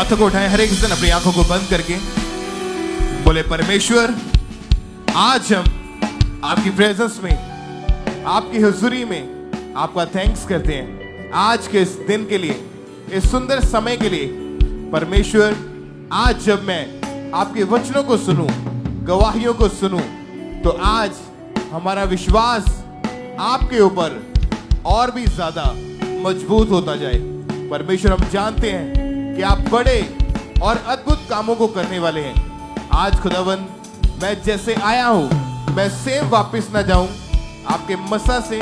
हाथों को उठाएं, हर एक इंसान अपनी आंखों को बंद करके बोले, परमेश्वर आज हम आपकी प्रेजेंस में, आपकी हुजूरी में आपका थैंक्स करते हैं आज के इस दिन के लिए, इस सुंदर समय के लिए। परमेश्वर आज जब मैं आपके वचनों को सुनूं, गवाहियों को सुनूं, तो आज हमारा विश्वास आपके ऊपर और भी ज्यादा मजबूत होता जाए। परमेश्वर हम जानते हैं कि आप बड़े और अद्भुत कामों को करने वाले हैं। आज खुदावन मैं जैसे आया हूं मैं सेम वापस ना जाऊं, आपके मसा से,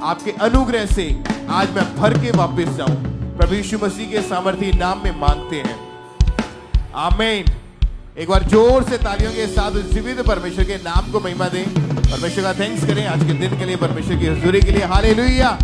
आपके अनुग्रह से आज मैं भर के वापस जाऊं। प्रभु यीशु मसीह के सामर्थी नाम में मांगते हैं, आमीन। एक बार जोर से तालियों के साथ उस जीवित परमेश्वर के नाम को महिमा दें, परमेश्वर का थैंक्स करें आज के दिन के लिए, परमेश्वर की हुजूरी के लिए। हालेलुया।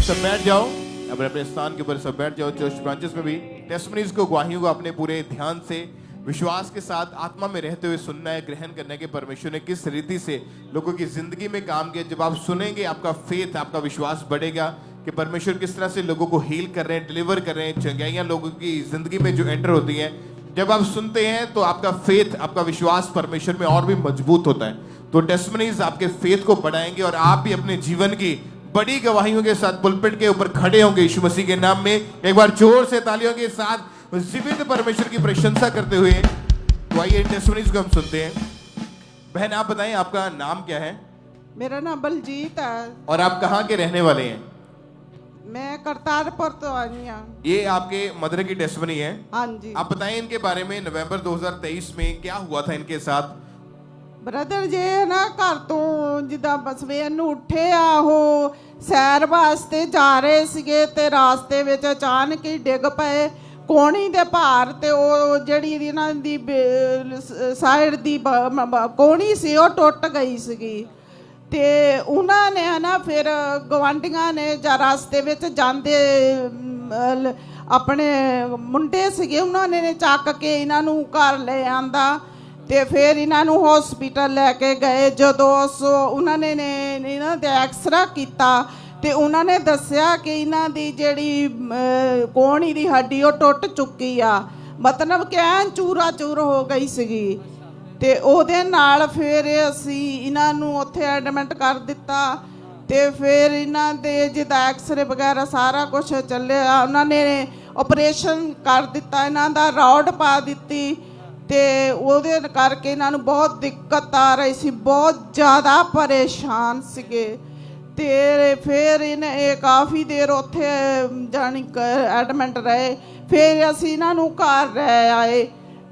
सब बैठ जाओ, अपने अपने स्थान के ऊपर सब बैठ जाओ। चर्च ब्रांचेस में भी टेस्टिमनीज को, गवाहियों को अपने पूरे ध्यान से, विश्वास के साथ, आत्मा में रहते हुए सुनना है, ग्रहण करना है कि परमेश्वर ने किस रीति से लोगों की जिंदगी में काम किया। जब आप सुनेंगे आपका फेथ, आपका विश्वास बढ़ेगा कि परमेश्वर किस तरह से लोगों को हील कर रहे हैं, डिलीवर कर रहे हैं, चंगाइयां लोगों की जिंदगी में जो एंटर होती हैं। जब आप सुनते हैं तो आपका फेथ, आपका विश्वास परमेश्वर में और भी मजबूत होता है। तो टेस्टिमनीज आपके फेथ को बढ़ाएंगे और आप भी अपने जीवन की बड़ी गवाहियों के साथ पुलपिट के ऊपर खड़े होंगे यीशु मसीह के नाम में। एक बार जोर से तालियों के साथ जीवित परमेश्वर की प्रशंसा करते हुए तो आइए टेस्टिमनीज को हम सुनते हैं। बहन आप बताएं, आपका नाम क्या है? मेरा नाम बलजीत है। और आप कहाँ के रहने वाले हैं? मैं करतारपुर तो आई हूँ। ये आपके मदर की टेस्टिमनी है? हाँ जी। आप बताएं इनके बारे में, नवंबर 2023 में क्या हुआ था इनके साथ? ਬ੍ਰਦਰ ਜੇ ਨਾ ਘਰ ਤੋਂ ਜਿੱਦਾਂ ਸਵੇਰ ਨੂੰ ਉੱਠੇ ਆ, ਉਹ ਸੈਰ ਵਾਸਤੇ ਜਾ ਰਹੇ ਸੀਗੇ ਤੇ ਰਾਸਤੇ ਵਿੱਚ ਅਚਾਨਕ ਹੀ ਡਿੱਗ ਪਏ। ਕੋਣੀ ਦੇ ਭਾਰ ਤੇ ਉਹ ਜਿਹੜੀ ਇਹਨਾਂ ਦੀ ਸਾਈਡ ਦੀ ਕੋਣੀ ਸੀ ਉਹ ਟੁੱਟ ਗਈ ਸੀਗੀ। ਤੇ ਉਹਨਾਂ ਨੇ ਹਨਾ ਫਿਰ ਗਵਾਂਢੀਆਂ ਨੇ ਜਾਂ ਰਸਤੇ ਵਿੱਚ ਜਾਂਦੇ ਆਪਣੇ ਮੁੰਡੇ ਸੀਗੇ, ਉਹਨਾਂ ਨੇ ਚੱਕ ਕੇ ਇਹਨਾਂ ਨੂੰ ਘਰ ਲੈ ਆਂਦਾ ਤੇ ਫਿਰ ਇਹਨਾਂ ਨੂੰ ਹਸਪੀਟਲ ਲੈ ਕੇ ਗਏ। ਜਦੋਂ ਉਹਨਾਂ ਨੇ ਇਹਨਾਂ ਦੇ ਐਕਸਰਾ ਕੀਤਾ ਤੇ ਉਹਨਾਂ ਨੇ ਦੱਸਿਆ ਕਿ ਇਹਨਾਂ ਦੀ ਜਿਹੜੀ ਕੋਹਣੀ ਦੀ ਹੱਡੀ ਉਹ ਟੁੱਟ ਚੁੱਕੀ ਆ, ਮਤਲਬ ਕਿ ਐਨ ਚੂਰਾ ਚੂਰ ਹੋ ਗਈ ਸੀਗੀ। ਤੇ ਉਹਦੇ ਨਾਲ ਫਿਰ ਅਸੀਂ ਇਹਨਾਂ ਨੂੰ ਉੱਥੇ ਐਡਮਿਟ ਕਰ ਦਿੱਤਾ ਤੇ ਫਿਰ ਇਹਨਾਂ ਦੇ ਜਿੱਦਾਂ ਐਕਸਰੇ ਵਗੈਰਾ ਸਾਰਾ ਕੁਝ ਚੱਲਿਆ। ਉਹਨਾਂ ਨੇ ਆਪਰੇਸ਼ਨ ਕਰ ਦਿੱਤਾ, ਇਹਨਾਂ ਦਾ ਰੌਡ ਪਾ ਦਿੱਤੀ ਤੇ ਉਹਦੇ ਕਰਕੇ ਇਹਨਾਂ ਨੂੰ ਬਹੁਤ ਦਿੱਕਤ ਆ ਰਹੀ ਸੀ, ਬਹੁਤ ਜ਼ਿਆਦਾ ਪਰੇਸ਼ਾਨ ਸੀਗੇ। ਤੇ ਫਿਰ ਇਹ ਕਾਫੀ ਦੇਰ ਉੱਥੇ ਜਾਣੀ ਐਡਮਿਟ ਰਹੇ। ਫਿਰ ਅਸੀਂ ਇਹਨਾਂ ਨੂੰ ਘਰ ਰਹਿ ਆਏ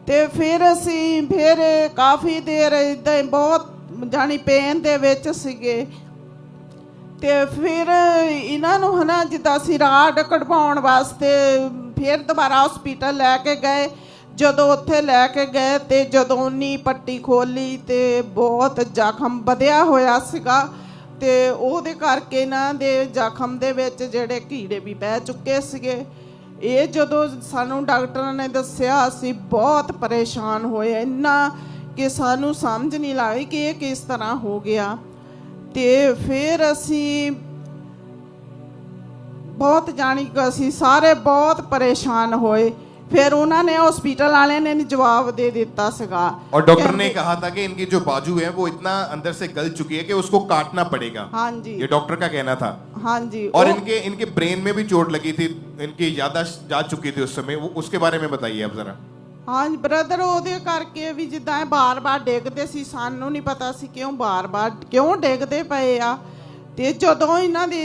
ਤੇ ਫਿਰ ਅਸੀਂ ਫਿਰ ਕਾਫੀ ਦੇਰ ਇੱਦਾਂ ਬਹੁਤ ਜਾਣੀ ਪੇਨ ਦੇ ਵਿੱਚ ਸੀਗੇ। ਤੇ ਫਿਰ ਇਹਨਾਂ ਨੂੰ ਹਨਾ ਜਿੱਦਾਂ ਅਸੀਂ ਰਾਡ ਕਢਵਾਉਣ ਵਾਸਤੇ ਫਿਰ ਦੁਬਾਰਾ ਹਸਪੀਟਲ ਲੈ ਕੇ ਗਏ। ਜਦੋਂ ਉੱਥੇ ਲੈ ਕੇ ਗਏ ਤੇ ਜਦੋਂ ਨੀ ਪੱਟੀ ਖੋਲੀ ਤੇ ਬਹੁਤ ਜ਼ਖਮ ਵਧਿਆ ਹੋਇਆ ਸੀਗਾ ਤੇ ਉਹਦੇ ਕਰਕੇ ਇਹਨਾਂ ਦੇ ਜ਼ਖਮ ਦੇ ਵਿੱਚ ਜਿਹੜੇ ਕੀੜੇ ਵੀ ਪੈ ਚੁੱਕੇ ਸੀਗੇ। ਇਹ ਜਦੋਂ ਸਾਨੂੰ ਡਾਕਟਰਾਂ ਨੇ ਦੱਸਿਆ ਅਸੀਂ ਬਹੁਤ ਪਰੇਸ਼ਾਨ ਹੋਏ, ਇੰਨਾ ਕਿ ਸਾਨੂੰ ਸਮਝ ਨਹੀਂ ਲੱਗੀ ਕਿ ਇਹ ਕਿਸ ਤਰ੍ਹਾਂ ਹੋ ਗਿਆ। ਤੇ ਫਿਰ ਅਸੀਂ ਬਹੁਤ ਜਾਣੀ ਕਿ ਅਸੀਂ ਸਾਰੇ ਬਹੁਤ ਪਰੇਸ਼ਾਨ ਹੋਏ। फिर उन्होंने हॉस्पिटल वाले ने जवाब दे दिता सगा और डॉक्टर ने कहा था कि इनकी जो बाजू है वो इतना अंदर से गल चुकी है कि उसको काटना पड़ेगा। हाँ जी, ये डॉक्टर का कहना था। हाँ जी। और इनके ब्रेन में भी चोट लगी थी, इनकी याददाश्त जा चुकी थी उस समय, वो उसके बारे में बताइए आप जरा। हाँ ब्रदर, ਉਹਦੇ ਕਰਕੇ ਵੀ ਜਿੱਦਾਂ ਬਾਰ-ਬਾਰ ਡਿੱਗਦੇ ਸੀ, ਸਾਨੂੰ ਨਹੀਂ ਪਤਾ ਸੀ ਕਿਉਂ ਬਾਰ-ਬਾਰ ਕਿਉਂ ਡਿੱਗਦੇ ਪਏ ਆ। ਤੇ ਜਦੋਂ ਇਹਨਾਂ ਦੀ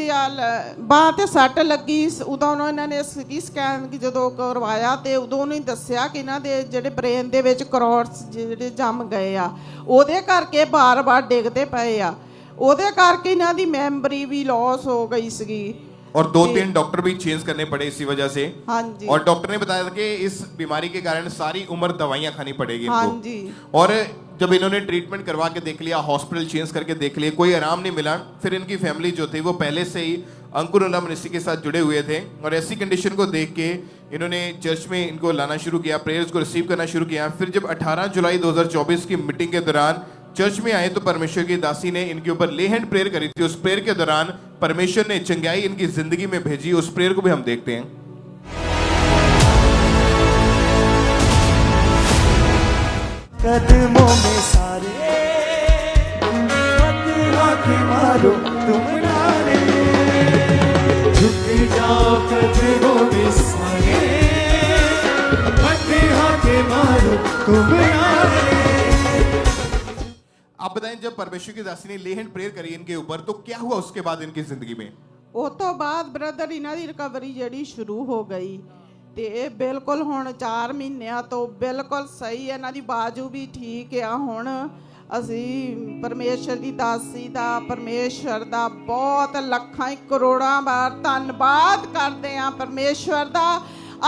ਬਾਂਹ ਤੇ ਸੱਟ ਲੱਗੀ ਉਦੋਂ ਇਹਨਾਂ ਨੇ ਸਿਟੀ ਸਕੈਨ ਜਦੋਂ ਕਰਵਾਇਆ ਤੇ ਉਦੋਂ ਉਹਨੂੰ ਦੱਸਿਆ ਕਿ ਇਹਨਾਂ ਦੇ ਜਿਹੜੇ ਬ੍ਰੇਨ ਦੇ ਵਿੱਚ ਕਰੋਟਸ ਜਿਹੜੇ ਜੰਮ ਗਏ ਆ, ਉਹਦੇ ਕਰਕੇ ਬਾਰ-ਬਾਰ ਡਿੱਗਦੇ ਪਏ ਆ। ਉਹਦੇ ਕਰਕੇ ਇਹਨਾਂ ਦੀ ਮੈਮਰੀ ਵੀ ਲੌਸ ਹੋ ਗਈ ਸੀਗੀ। और 2-3 डॉक्टर भी चेंज करने पड़े इसी वजह से। हाँ जी। और डॉक्टर ने बताया था कि इस बीमारी के कारण सारी उम्र दवाइयां खानी पड़ेगी इनको। हाँ जी। और जब इन्होंने ट्रीटमेंट करवा के देख लिया, हॉस्पिटल चेंज करके देख लिया, कोई आराम नहीं मिला, फिर इनकी फैमिली जो थी वो पहले से ही अंकुर अल्लाह मिनिस्ट्री के साथ जुड़े हुए थे और ऐसी कंडीशन को देख के इन्होंने चर्च में इनको लाना शुरू किया, प्रेयर्स को रिसीव करना शुरू किया। फिर जब 18 जुलाई 2024 की मीटिंग के दौरान चर्च में आए तो परमेश्वर की दासी ने इनके ऊपर ले हैंड प्रेयर करी थी। उस प्रेयर के दौरान परमेश्वर ने चंगाई इनकी जिंदगी में भेजी। उस प्रेयर को भी हम देखते हैं। कदमों में सारे आंखें मारो तुम नारे, झुक जाओ कदमों में सारे आंखें मारो तुम नारे। आप बताएं, जब परमेश्वर की दासी ने ले हैंड प्रेयर करी इनके ऊपर, तो क्या हुआ उसके बाद इनकी जिंदगी में? ਉਸ ਤੋਂ ਬਾਅਦ ਬ੍ਰਦਰ ਇਹਨਾਂ ਦੀ ਰਿਕਵਰੀ ਜਿਹੜੀ ਸ਼ੁਰੂ ਹੋ ਗਈ ਤੇ ਇਹ ਬਿਲਕੁਲ ਹੁਣ 4 ਮਹੀਨਿਆਂ ਤੋਂ ਬਿਲਕੁਲ ਸਹੀ ਹੈ। ਇਹਨਾਂ ਦੀ ਬਾਜੂ ਵੀ ਠੀਕ ਆ। ਹੁਣ ਅਸੀਂ ਪਰਮੇਸ਼ਰ ਦੀ ਦਾਸੀ ਦਾ, ਪਰਮੇਸ਼ਰ ਦਾ ਬਹੁਤ ਲੱਖਾਂ ਕਰੋੜਾਂ ਵਾਰ ਧੰਨਵਾਦ ਕਰਦੇ ਆ ਪਰਮੇਸ਼ਰ ਦਾ।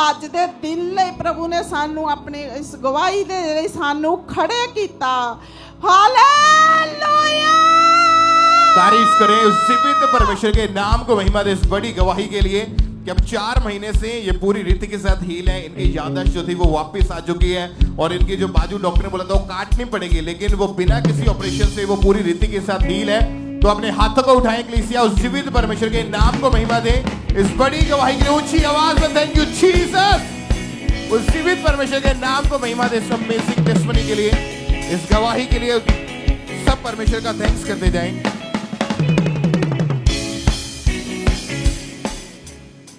ਅੱਜ ਦੇ ਦਿਨ ਲਈ ਪ੍ਰਭੂ ਨੇ ਸਾਨੂੰ ਆਪਣੇ ਇਸ ਗਵਾਹੀ ਦੇ ਲਈ ਸਾਨੂੰ ਖੜੇ ਕੀਤਾ। ਹਾਲੇਲੂਇਆ। तारीफ करें उस जीवित परमेश्वर के नाम को, महिमा दे इस बड़ी गवाही के लिए कि अब 4 महीने से ये पूरी रीति के साथ हील है। इनकी याददाश्त जो थी वो वापस आ चुकी है और इनकी जो बाजू डॉक्टर ने बोला था वो काटनी पड़ेगी, लेकिन वो बिना किसी ऑपरेशन से वो पूरी रीति के साथ हील है। तो अपने हाथों को उठाएं कलीसिया, उस जीवित परमेश्वर के नाम को महिमा दे इस बड़ी गवाही के लिए ऊंची आवाज में थैंक यू जीसस। उस जीवित परमेश्वर के नाम को महिमा दे इस अमेजिंग टेस्टिमनी के लिए, इस गवाही के लिए सब परमेश्वर का थैंक्स करते जाएं।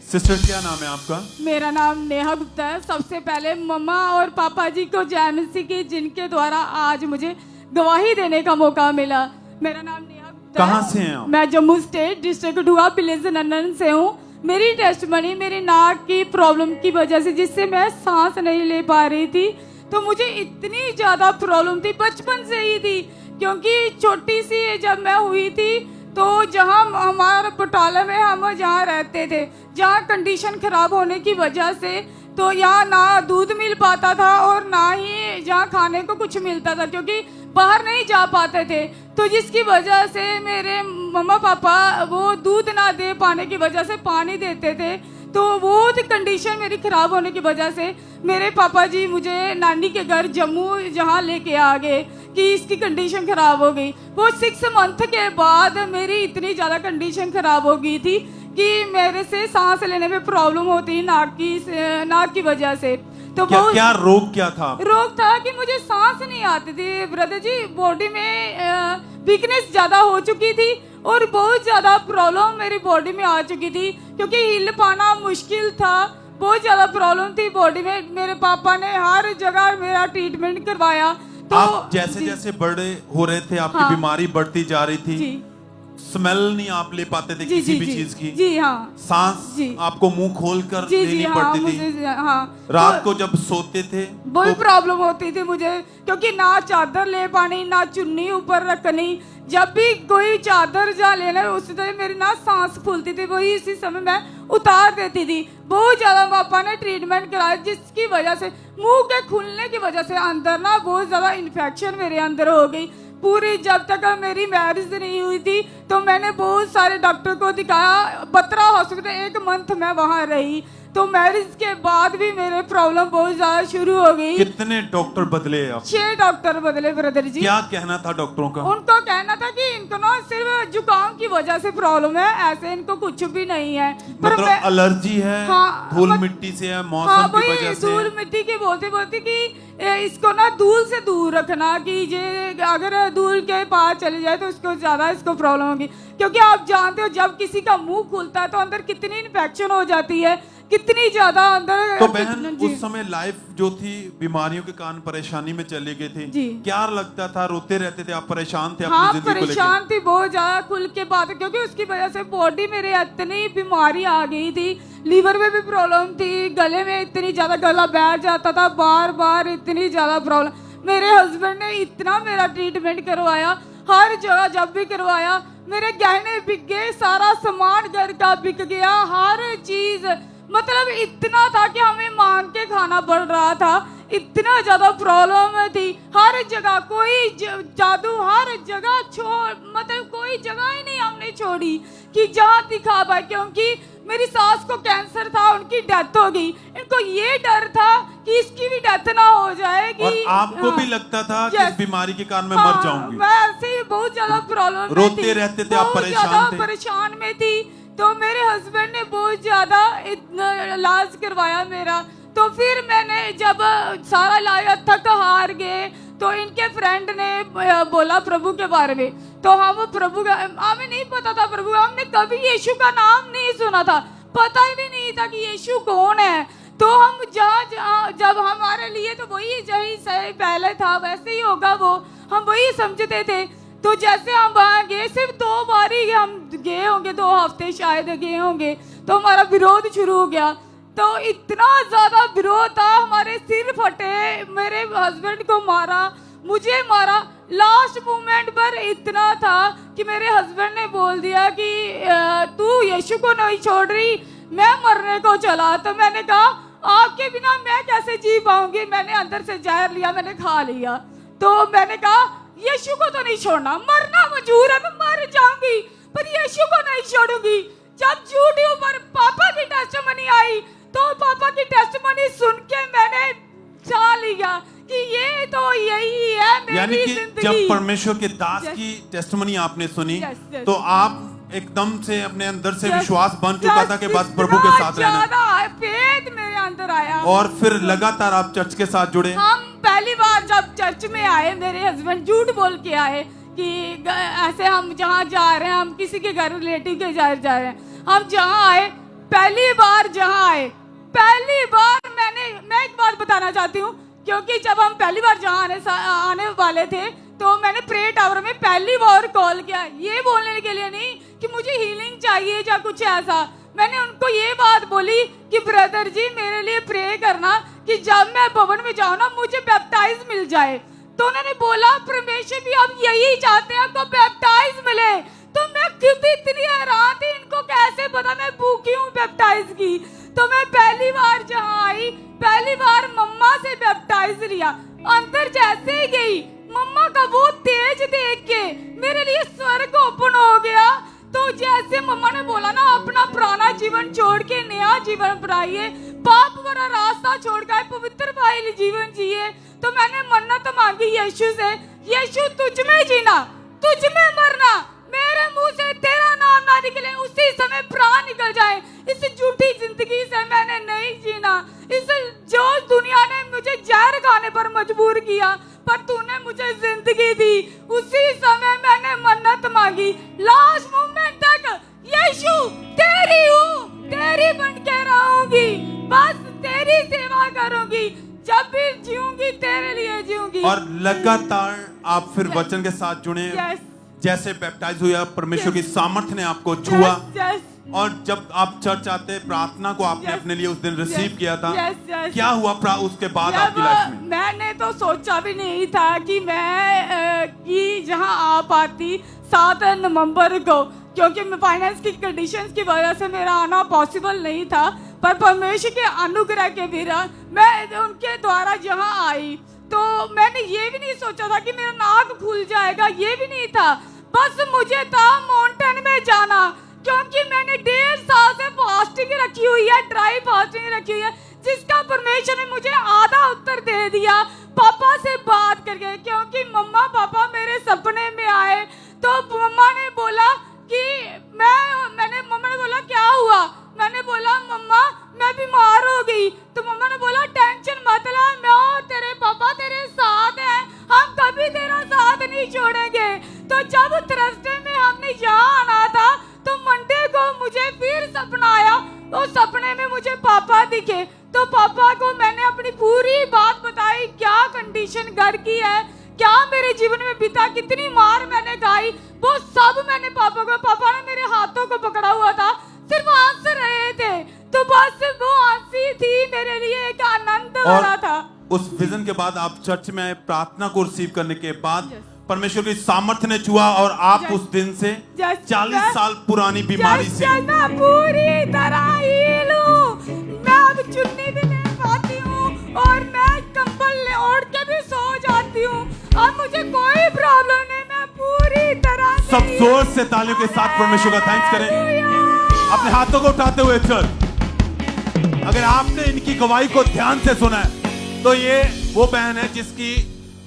सिस्टर क्या नाम है आपका? मेरा नाम नेहा गुप्ता है। सबसे पहले मम्मा और पापा जी को जय मसीह की, जिनके द्वारा आज मुझे गवाही देने का मौका मिला। मेरा नाम नेहा गुप्ता है। कहाँ से हैं आप? मैं Jammu state district Kathua village Nannan से हूँ। मेरी टेस्टमनी मेरी नाक की प्रॉब्लम की वजह से, जिससे मैं सांस नहीं ले पा रही थी, तो मुझे इतनी ज़्यादा प्रॉब्लम थी बचपन से ही थी, क्योंकि छोटी सी जब मैं हुई थी तो जहाँ हमारे बटाला में हम जहाँ रहते थे, जहाँ कंडीशन ख़राब होने की वजह से तो यहाँ ना दूध मिल पाता था और ना ही जहाँ खाने को कुछ मिलता था, क्योंकि बाहर नहीं जा पाते थे। तो जिसकी वजह से मेरे मम्मा पापा वो दूध ना दे पाने की वजह से पानी देते थे, तो वो कंडीशन मेरी ख़राब होने की वजह से मेरे पापा जी मुझे नानी के घर जम्मू जहाँ लेके आ गए कि इसकी कंडीशन ख़राब हो गई। वो 6 मंथ के बाद मेरी इतनी ज़्यादा कंडीशन ख़राब हो गई थी कि मेरे से सांस लेने में प्रॉब्लम होती नाक की वजह से। तो क्या रोग क्या था? रोग था कि मुझे सांस नहीं आती थी ब्रदर जी, बॉडी में वीकनेस ज़्यादा हो चुकी थी और बहुत ज़्यादा प्रॉब्लम मेरी बॉडी में आ चुकी थी, क्योंकि हिल पाना मुश्किल था। बहुत ज़्यादा प्रॉब्लम थी बॉडी में। मेरे पापा ने हर जगह मेरा ट्रीटमेंट करवाया। तो आप जैसे जैसे बड़े हो रहे थे आपकी बीमारी बढ़ती जा रही थी, स्मेल नहीं आप ले पाते थे किसी भी चीज की? जी हाँ। सांस आपको मुंह खोल कर लेनी पड़ती थी। रात को जब सोते थे बहुत प्रॉब्लम होती थी मुझे, क्योंकि ना चादर ले पानी, ना चुन्नी ऊपर रखनी। जब भी कोई चादर जा लेना उस टाइम मेरी ना सांस फूलती थी, वही इसी समय मैं उतार देती थी। बहुत ज्यादा पापा ने ट्रीटमेंट कराया, जिसकी वजह से मुंह के खुलने की वजह से अंदर ना बहुत ज्यादा इन्फेक्शन मेरे अंदर हो गई। पूरी जब तक मेरी मैरिज नहीं हुई थी तो मैंने बहुत सारे डॉक्टर को दिखाया। बत्रा हॉस्पिटल 1 मंथ मैं वहाँ रही। तो मैरिज के बाद भी मेरे प्रॉब्लम बहुत ज्यादा शुरू हो गई। कितने डॉक्टर बदले आप? 6 डॉक्टर बदले ब्रदर जी। क्या कहना था डॉक्टरों का? उनको कहना था कि इनको ना सिर्फ जुकाम की वजह से प्रॉब्लम है, ऐसे इनको कुछ भी नहीं है। पर मतलब एलर्जी है? हाँ, धूल मिट्टी से है, मौसम की वजह से? धूल मिट्टी की बोलते कि इसको ना धूल से दूर रखना, कि ये अगर धूल के पास चले जाए तो इसको ज्यादा इसको प्रॉब्लम होगी। क्योंकि आप जानते हो जब किसी का मुंह खुलता है तो अंदर कितनी इन्फेक्शन हो जाती है, कितनी ज्यादा अंदर। तो बहन उस समय लाइफ जो थी बीमारियों के कारण परेशानी में चले गए थे, क्या लगता था? रोते रहते थे आप? परेशान थे? हाँ परेशान थी बहुत ज्यादा, खुल के बात, क्योंकि उसकी वजह से बॉडी मेरे इतनी बीमारी आ गई थी। लीवर में भी प्रॉब्लम थी, गले में इतनी ज्यादा गला बैठ जाता था बार बार, इतनी ज्यादा प्रॉब्लम। मेरे हस्बैंड ने इतना मेरा ट्रीटमेंट करवाया, हर जगह जब भी करवाया मेरे गहने बिक गए, सारा सामान घर का बिक गया, हर चीज। मतलब इतना था कि हमें मांग के खाना पड़ रहा था, इतना ज्यादा प्रॉब्लम थी। हर जगह कोई जादू, हर जगह मतलब कोई जगह ही नहीं हमने छोड़ी कि जहाँ दिखा पाए। क्योंकि मेरी सास को कैंसर था, उनकी डेथ हो गई। इनको ये डर था कि इसकी भी डेथ ना हो जाएगी। और आपको भी लगता था कि इस बीमारी के कारण मैं मर जाऊंगी? मैं ऐसे ही बहुत ज्यादा प्रॉब्लम, रोते रहते थे आप? परेशान में थी। तो मेरे हस्बैंड ने बहुत ज्यादा इलाज करवाया मेरा। तो फिर मैंने जब सारा इलाज थक हार गए तो इनके फ्रेंड ने बोला प्रभु के बारे में, तो हम प्रभु का, हमें नहीं पता था प्रभु, हमने कभी यीशु का नाम नहीं सुना था, पता ही भी नहीं था कि यीशु कौन है। तो हम जब हमारे लिए तो वही जही सही पहले था वैसे ही होगा वो, हम वही समझते थे। तो जैसे हम वहाँ गए, सिर्फ 2 बार ही हम गए होंगे, 2 हफ्ते शायद गए होंगे, तो हमारा विरोध शुरू हो गया। तो इतना ज्यादा विरोध था, हमारे सिर फटे, मेरे हस्बैंड को मारा, मुझे मारा। लास्ट मोमेंट पर इतना था कि मेरे हस्बैंड ने बोल दिया कि तू यीशु को नहीं छोड़ रही, मैं मरने को चला। तो मैंने कहा आपके बिना मैं कैसे जी पाऊंगी। मैंने अंदर से जहर लिया, मैंने खा लिया। तो मैंने कहा यीशु को तो नहीं छोड़ना, मरना मंजूर है, मैं मर जाऊंगी पर यीशु को नहीं छोड़ूंगी। जब यूट्यूब पर पापा की टेस्टिमनी आई तो पापा की टेस्टिमनी सुन के मैंने जान लिया कि ये तो यही है मेरी यानी कि जिंदगी। जब परमेश्वर के दास की टेस्टिमनी आपने सुनी तो आप एकदम से अपने अंदर से विश्वास बन चुका था कि बस प्रभु के साथ रहना, फेथ मेरे अंदर आया। और फिर लगातार आप चर्च के साथ जुड़े। हम पहली बार जब चर्च में आए, मेरे हस्बैंड झूठ बोल के आए कि ऐसे हम जहाँ जा रहे हैं, हम किसी के घर रिलेटिव के जा रहे हैं। हम जहाँ आए, पहली बार जहाँ आए, पहली बार मैं एक बात बताना चाहती हूँ, क्योंकि जब हम पहली बार जहाँ आने वाले थे तो मैंने प्रे टावर में पहली बार कॉल किया, ये बोलने के लिए नहीं कि मुझे हीलिंग चाहिए या कुछ ऐसा। मैंने उनको ये बात बोली कि ब्रदर जी मेरे लिए प्रे करना कि जब मैं भवन में जाऊँ ना मुझे बैप्टाइज मिल जाए। तो उन्होंने बोला परमेश्वर भी अब यही चाहते हैं आपको बैप्टाइज मिले। तो मैं खुद इतनी हैरान थी, इनको कैसे पता मैं भूखी हूँ बैप्टाइज की। तो मैं पहली बार जहाँ आई, पहली बार मम्मा से बैप्टाइज लिया। अंदर जैसे ही गई, मम्मा का वो तेज देख के मेरे लिए स्वर्ग ओपन हो गया। तो जैसे मम्मा ने बोला ना अपना पुराना जीवन छोड़ के नया जीवन बनाइए, पाप भरा रास्ता छोड़ कर पवित्र भाई जीवन जिए। तो मैंने मन्नत मांगी यीशु से, यीशु तुझ में जीना, तुझ में मरना, मेरे मुंह से तेरा नाम ना निकले, उसी समय प्राण निकल जाए। इस झूठी जिंदगी से मैंने नहीं जीना। इस जो दुनिया ने मुझे जहर खाने पर मजबूर किया, पर तूने मुझे जिंदगी दी। उसी समय मैंने मन्नत मांगी, लास्ट मोमेंट तक यीशु तेरी हूँ, तेरी बन के रहूंगी, बस तेरी सेवा करूंगी, जब भी जीऊंगी तेरे लिए जीऊंगी। और लगातार आप फिर वचन के साथ जुड़े। जैसे बैप्टाइज हुआ, परमेश्वर की सामर्थ्य ने आपको छुआ। और जब आप चर्च आते, प्रार्थना को आपने अपने लिए उस दिन रिसीव किया था। क्या हुआ उसके बाद आपकी लाइफ में? मैंने तो सोचा भी नहीं था कि मैं कि जहां आ पाती 7 नवंबर को, क्योंकि फाइनेंस की कंडीशंस की वजह से मेरा आना पॉसिबल नहीं था। पर परमेश्वर के अनुग्रह के बिना मैं उनके द्वारा जहां आई, तो मैंने ये भी नहीं सोचा था कि मेरा नाक खुल जाएगा, ये भी नहीं था। बस मुझे था माउंटेन में जाना, क्योंकि मैंने 1.5 साल से फास्टिंग रखी हुई है, ड्राई फास्टिंग रखी हुई है, जिसका परमेश्वर ने मुझे आधा उत्तर दे दिया पापा से बात करके। क्योंकि मम्मा पापा मेरे सपने में आए, तो मम्मा ने बोला कि मम्मा ने बोला क्या हुआ? मैंने बोला मम्मा मैं बीमार हो गई। तो मम्मा ने बोला टेंशन मत ला, मैं और तेरे पापा तेरे साथ हैं, हम कभी तेरा साथ नहीं छोड़ेंगे। तो जब थर्सडे में हमने यहाँ आना था, तो मंडे को मुझे फिर सपना आया। तो सपने में मुझे पापा दिखे, तो पापा को मैंने अपनी पूरी बात बताई, क्या कंडीशन घर की है, क्या मेरे जीवन में बीता, कितनी मार मैंने खाई, वो सब मैंने पापा ने मेरे हाथों को पकड़ा हुआ था, सिर्फ हंस रहे थे। तो बस वो हंसी थी मेरे लिए एक आनंद वाला था। उस विजन के बाद आप चर्च में प्रार्थना को रिसीव करने के बाद परमेश्वर की सामर्थ्य ने छुआ और आप उस दिन से 40 साल पुरानी बीमारी से मैं पूरी तरह हील हूं। मैं अब चुन्नी भी नहीं पाती हूँ और मैं कंबल ओढ़ के भी सो जाती हूँ। अब मुझे कोई प्रॉब्लम नहीं, मैं पूरी तरह से सब जोर से तालियों के साथ परमेश्वर का थैंक्स करें। अपने हाथों को उठाते हुए चल। अगर आपने इनकी गवाही को ध्यान से सुना है तो ये वो बहन है जिसकी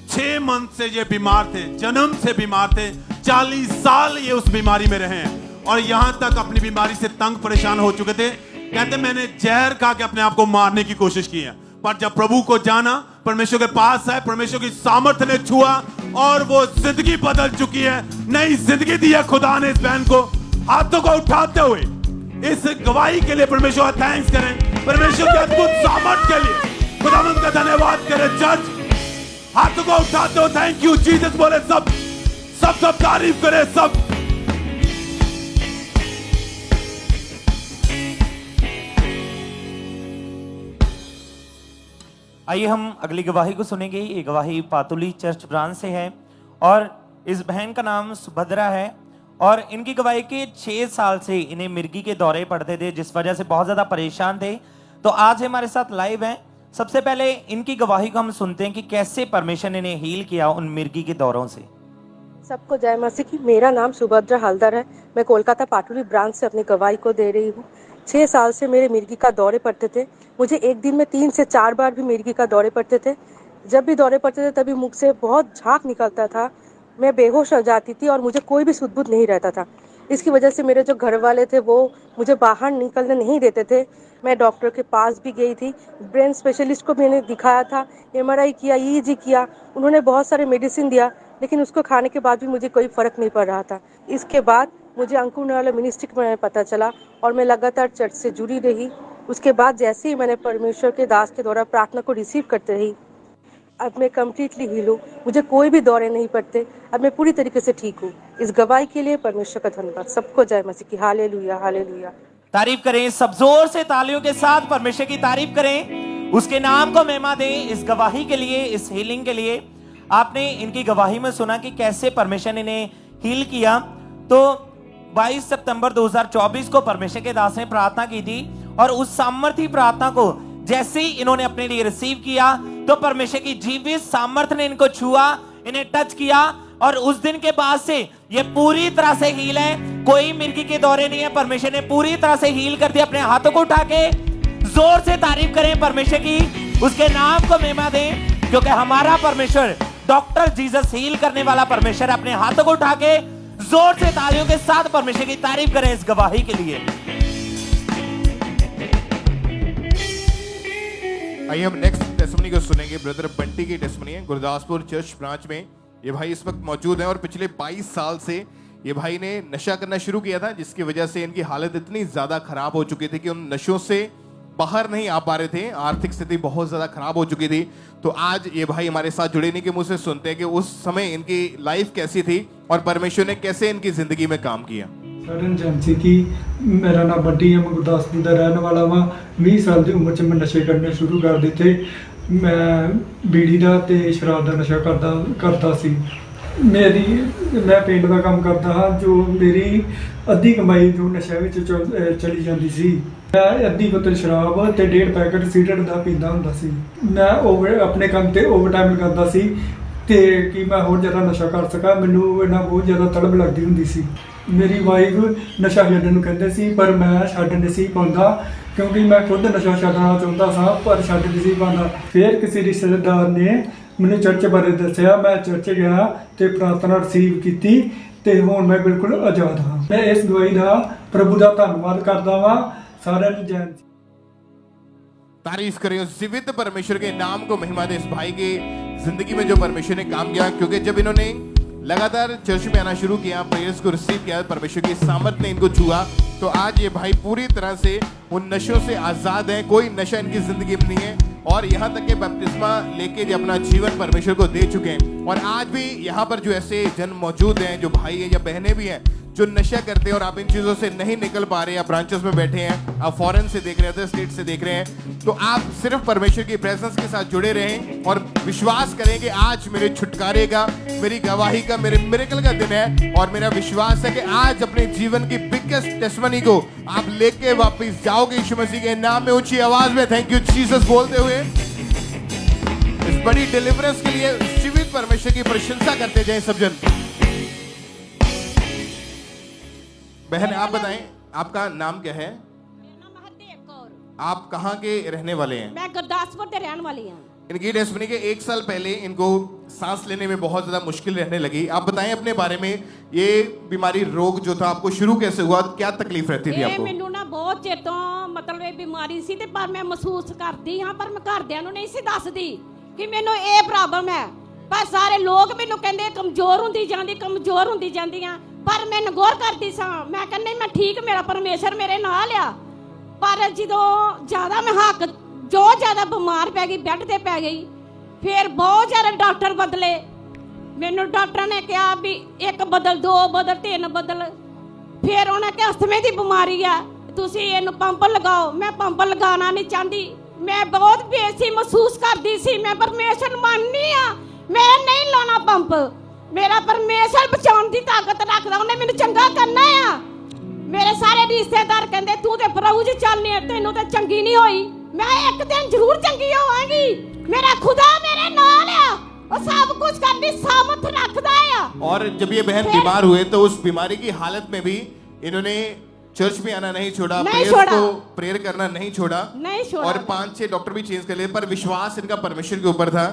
6 मंथ से ये बीमार थे, जन्म से बीमार थे, 40 साल ये उस बीमारी में रहे हैं और यहां तक अपनी बीमारी से तंग परेशान हो चुके थे। कहते मैंने जहर खा के अपने आप को मारने की कोशिश की है, पर जब प्रभु को जाना, परमेश्वर के पास है, परमेश्वर की सामर्थ्य ने छुआ और वो जिंदगी बदल चुकी है, नई जिंदगी दी है खुदा ने इस बहन को। हाथों को उठाते हुए इस गवाही के लिए परमेश्वर का थैंक्स करें, परमेश्वर के अद्भुत सामर्थ्य के लिए खुदावंद का धन्यवाद करें। चर्च हाथों को उठाते हो, थैंक यू जीसस बोले, सब तारीफ करें सब। आइए हम अगली गवाही को सुनेंगे। ये गवाही पातुली चर्च ब्रांच से है और इस बहन का नाम सुभद्रा है और इनकी गवाही के 6 साल से इन्हें मिर्गी के दौरे पड़ते थे, जिस वजह से बहुत ज्यादा परेशान थे। तो आज हमारे साथ लाइव हैं। सबसे पहले इनकी गवाही को हम सुनते हैं कि कैसे परमेश्वर ने इन्हें हील किया उन मिर्गी के दौरों से। सबको जय मसीह की। मेरा नाम सुभद्रा हलदर है। मैं कोलकाता पाटुली ब्रांच से अपनी गवाही को दे रही हूँ। 6 साल से मेरे मिर्गी का दौरे पड़ते थे। मुझे एक दिन में 3 से 4 बार भी मिर्गी का दौरे पड़ते थे। जब भी दौरे पड़ते थे तभी मुख से बहुत झाग निकलता था, मैं बेहोश हो जाती थी और मुझे कोई भी सुध बुध नहीं रहता था। इसकी वजह से मेरे जो घर वाले थे वो मुझे बाहर निकलने नहीं देते थे। मैं डॉक्टर के पास भी गई थी, ब्रेन स्पेशलिस्ट को मैंने दिखाया था, MRI किया, EEG किया, उन्होंने बहुत सारे मेडिसिन दिया, लेकिन उसको खाने के बाद भी मुझे कोई फ़र्क नहीं पड़ रहा था। इसके बाद मुझे अंकुर नवाला मिनिस्ट्री के बारे में पता चला और मैं लगातार चर्च से जुड़ी रही। उसके बाद जैसे ही मैंने परमेश्वर के दास के द्वारा प्रार्थना को रिसीव करते रही, अब मैं कम्प्लीटली हील हूँ। मुझे कोई भी दौरे नहीं पड़ते, अब मैं पूरी तरीके से ठीक हूँ। इस गवाही के लिए परमेश्वर का धन्यवाद। सबको जय मसीह की। Hallelujah hallelujah. तारीफ करें सब जोर से, तालियों के साथ परमेश्वर की तारीफ करें, उसके नाम को महिमा दें। इस गवाही के लिए, इस हीलिंग के लिए आपने इनकी गवाही में सुना कि कैसे परमेश्वर ने इन्हें हील किया। तो 22 सितंबर 2024 को परमेश्वर के दास ने प्रार्थना की थी और उस सामर्थी प्रार्थना को जैसे ही इन्होंने अपने लिए रिसीव किया तो परमेश्वर की जीवित सामर्थ्य ने इनको छुआ, इन्हें टच किया और उस दिन के बाद से ये पूरी तरह से हील है। कोई मिर्गी के दौरे नहीं है, परमेश्वर ने पूरी तरह से हील कर दिया। अपने हाथों को उठा के जोर से तारीफ करें परमेश्वर की, उसके नाम को महिमा दें, क्योंकि हमारा परमेश्वर डॉक्टर जीसस हील करने वाला परमेश्वर। अपने हाथों को उठा के जोर से तालियों के साथ परमेश्वर की तारीफ करें इस गवाही के लिए। आइए हम नेक्स्ट टेस्टिमनी को सुनेंगे। ब्रदर बंटी की टेस्टिमनी है, गुरदासपुर चर्च ब्रांच में ये भाई इस वक्त मौजूद हैं और पिछले 22 साल से ये भाई ने नशा करना शुरू किया था, जिसकी वजह से इनकी हालत इतनी ज्यादा खराब हो चुकी थी कि उन नशों से बाहर नहीं आ पा रहे थे। आर्थिक स्थिति बहुत ज्यादा खराब हो चुकी थी। तो आज ये भाई हमारे साथ जुड़े नहीं के मुंह से सुनते हैं कि उस समय इनकी लाइफ कैसी थी और परमेश्वर ने कैसे इनकी जिंदगी में काम किया। सडन एजेंसी की मेरा नाम बड्डी है, मैं गुरदासपुर का रहने वाला वा। 20 साल की उम्र च मैं नशे करने शुरू कर दिते। मैं बीड़ी का ते शराब का नशा करता सी। मैं पेंट का काम करता हाँ, जो मेरी अद्धी कमाई जो नशे में चली जाती सी। मैं अद्धी बोतल शराब ते 1.5 पैकेट सिगरेट का पींदा हुंदा सी। मैं अपने काम ते ओवर टाइम करता सी ते कि मैं होर ज़्यादा नशा कर सका। मैनू इन्ना बहुत ज़्यादा तड़प लगती हुंदी सी। मेरी वाइफ नशा छड्डण नूं कहंदे सी पर मैं छड्ड नहीं सी पाउंदा, क्योंकि मैं खुद नशा छड्डना चाहुंदा सा पर छड्ड नहीं सी पाउंदा। फिर किसी रिश्तेदार ने मैनूं चर्च बारे दस्सिया, मैं चर्च गया ते प्रार्थना रिसीव कीती ते हुण मैं बिल्कुल आज़ाद हाँ। मैं इस गवाही का प्रभु का धन्नवाद करदा वां। सारिआं नूं जय। तारीफ करें उस जीवित परमेश्वर के नाम को महिमा दे। इस भाई की जिंदगी में जो परमेश्वर ने काम किया, क्योंकि जब इन्होंने लगातार चर्च में आना शुरू किया, प्रेयर्स को रिसीव किया, परमेश्वर की सामर्थ ने इनको छुआ, तो आज ये भाई पूरी तरह से उन नशों से आजाद हैं। कोई नशा इनकी जिंदगी में नहीं है और यहाँ तक के बपतिस्मा लेके जो अपना जीवन परमेश्वर को दे चुके हैं। और आज भी यहाँ पर जो ऐसे जन मौजूद हैं, जो भाई हैं या बहनें भी हैं जो नशा करते हैं और आप इन चीजों से नहीं निकल पा रहे, आप ब्रांचेस में बैठे हैं, आप फॉरेन से देख रहे हैं, अदर स्टेट से देख रहे हैं, तो आप सिर्फ परमेश्वर की प्रेजेंस के साथ जुड़े रहें और विश्वास करें कि आज मेरे छुटकारे का, मेरी गवाही का, मेरे मिरेकल का दिन है। और मेरा विश्वास है कि आज अपने जीवन की बिगेस्ट टेस्टिमनी को आप लेके वापस जाओगे यीशु मसीह के नाम में। ऊंची आवाज में थैंक यू जीसस बोलते हुए इस बड़ी डिलीवरेंस के लिए जीवित परमेश्वर की प्रशंसा करते जाएं सब जन। बहन आप बताएं, आपका नाम क्या है? हरदेव कौर। आप कहाँ के रहने वाले हैं? मैं गुरदासपुर के रहने वाली हूँ। इनकी टेस्टिमनी के 1 साल पहले इनको सांस लेने में बहुत ज्यादा मुश्किल रहने लगी। आप बताएं अपने बारे में, ये बीमारी रोग जो था आपको शुरू कैसे हुआ, क्या तकलीफ रहती थी आपको? ਮੈਨੂੰ ਨਾ ਬਹੁਤ ਚਿਰ ਤੋਂ ਮਤਲਬ ਇਹ ਬਿਮਾਰੀ ਸੀ ਤੇ ਪਰ ਮੈਂ ਮਹਿਸੂਸ ਕਰਦੀ ਹਾਂ, ਪਰ ਮੈਂ ਘਰਦਿਆਂ ਨੂੰ ਨਹੀਂ ਸੀ ਦੱਸਦੀ ਕਿ ਮੈਨੂੰ ਇਹ ਪ੍ਰੋਬਲਮ ਹੈ। ਪਰ ਸਾਰੇ ਲੋਕ ਮੈਨੂੰ ਕਹਿੰਦੇ ਕਮਜ਼ੋਰ ਹੁੰਦੀ ਜਾਂਦੀਆਂ, ਪਰ ਮੈਂ ਨਗੌਰ ਕਰਦੀ ਸਾਂ। ਮੈਂ ਕਹਿੰਦੀ ਮੈਂ ਠੀਕ, ਮੇਰਾ ਪਰਮੇਸ਼ਰ ਮੇਰੇ ਨਾਲ ਆ। ਪਰ ਜਦੋਂ ਜ਼ਿਆਦਾ ਮੈਂ ਜੋ ਜ਼ਿਆਦਾ ਬਿਮਾਰ ਪੈ ਗਈ, ਬੈੱਡ ਤੇ ਪੈ ਗਈ, ਫਿਰ ਬਹੁਤ ਜ਼ਿਆਦਾ ਡਾਕਟਰ ਬਦਲੇ। ਮੈਨੂੰ ਡਾਕਟਰ ਨੇ ਕਿਹਾ ਵੀ 1 ਬਦਲ, 2 ਬਦਲ, 3 ਬਦਲ। ਫਿਰ ਉਹਨੇ ਕਿਹਾ ਅਸਥਮੇ ਦੀ ਬਿਮਾਰੀ ਆ, ਤੁਸੀਂ ਇਹਨੂੰ ਪੰਪ ਲਗਾਓ। ਮੈਂ ਪੰਪ ਲਗਾਉਣਾ ਨਹੀਂ ਚਾਹੁੰਦੀ, ਮੈਂ ਬਹੁਤ ਬੇਇੱਜ਼ਤੀ ਮਹਿਸੂਸ ਕਰਦੀ ਸੀ। ਮੈਂ ਪਰਮੇਸ਼ਰ ਮੰਨਨੀ ਆ, ਮੈਂ ਨਹੀਂ ਲਾਉਣਾ ਪੰਪ। ਮੇਰਾ ਪਰਮੇਸ਼ਰ ਬਚਾਉਣ ਦੀ ਤਾਕਤ ਰੱਖਦਾ, ਉਹਨੇ ਮੈਨੂੰ ਚੰਗਾ ਕਰਨਾ ਆ। ਮੇਰੇ ਸਾਰੇ ਰਿਸ਼ਤੇਦਾਰ ਕਹਿੰਦੇ ਤੂੰ ਤੇ ਪ੍ਰਭੂ ਜੀ ਚੱਲਨੀ ਆ, ਤੈਨੂੰ ਤੇ ਚੰਗੀ ਨਹੀਂ ਹੋਈ। मैं एक दिन जरूर चंगी होवांगी। मेरा खुदा मेरे नाल है, वो सब कुछ करने सामर्थ रखता है। और जब ये बहन बीमार हुए तो उस बीमारी की हालत में भी इन्होंने चर्च में आना नहीं छोड़ा, प्रेयर करना नहीं छोड़ा। और 5-6 डॉक्टर भी चेंज कर लिए, पर विश्वास इनका परमेश्वर के ऊपर था।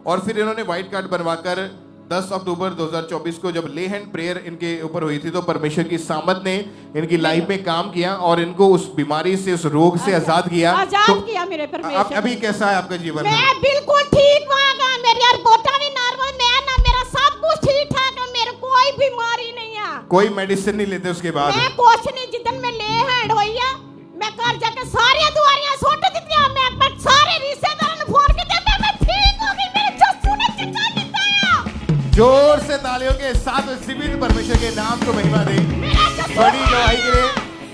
और फिर इन्होंने व्हाइट कार्ड बनवाकर 10 अक्टूबर 2024 को जब ले हैंड प्रेयर इनके ऊपर हुई थी, तो परमेश्वर की सामत ने इनकी लाइफ में काम किया और इनको उस बीमारी से, उस रोग से आजाद किया। किया मेरे परमेश्वर। अभी कैसा है आपका जीवन? मैं बिल्कुल ठीक हूँ, मेरी रिपोर्टां भी नॉर्मल, मेरा सब कुछ ठीक ठाक है, मेरे कोई बीमारी नहीं है। कोई मेडिसिन नहीं लेते उसके बाद? मैं कुछ नहीं, जिदन मैं ले हैंड हुई है, मैं घर जाके सारी दुआरियां सुट दित्तियां। मैं अपने सारे रिश्तेदारों ने फोन किया, मैं ठीक हो गई, मेरे जस्सू ने चंगा दिता है। जोर से तालियों के साथ जीवित परमेश्वर के नाम को महिमा दे। बड़ी गवाही के लिए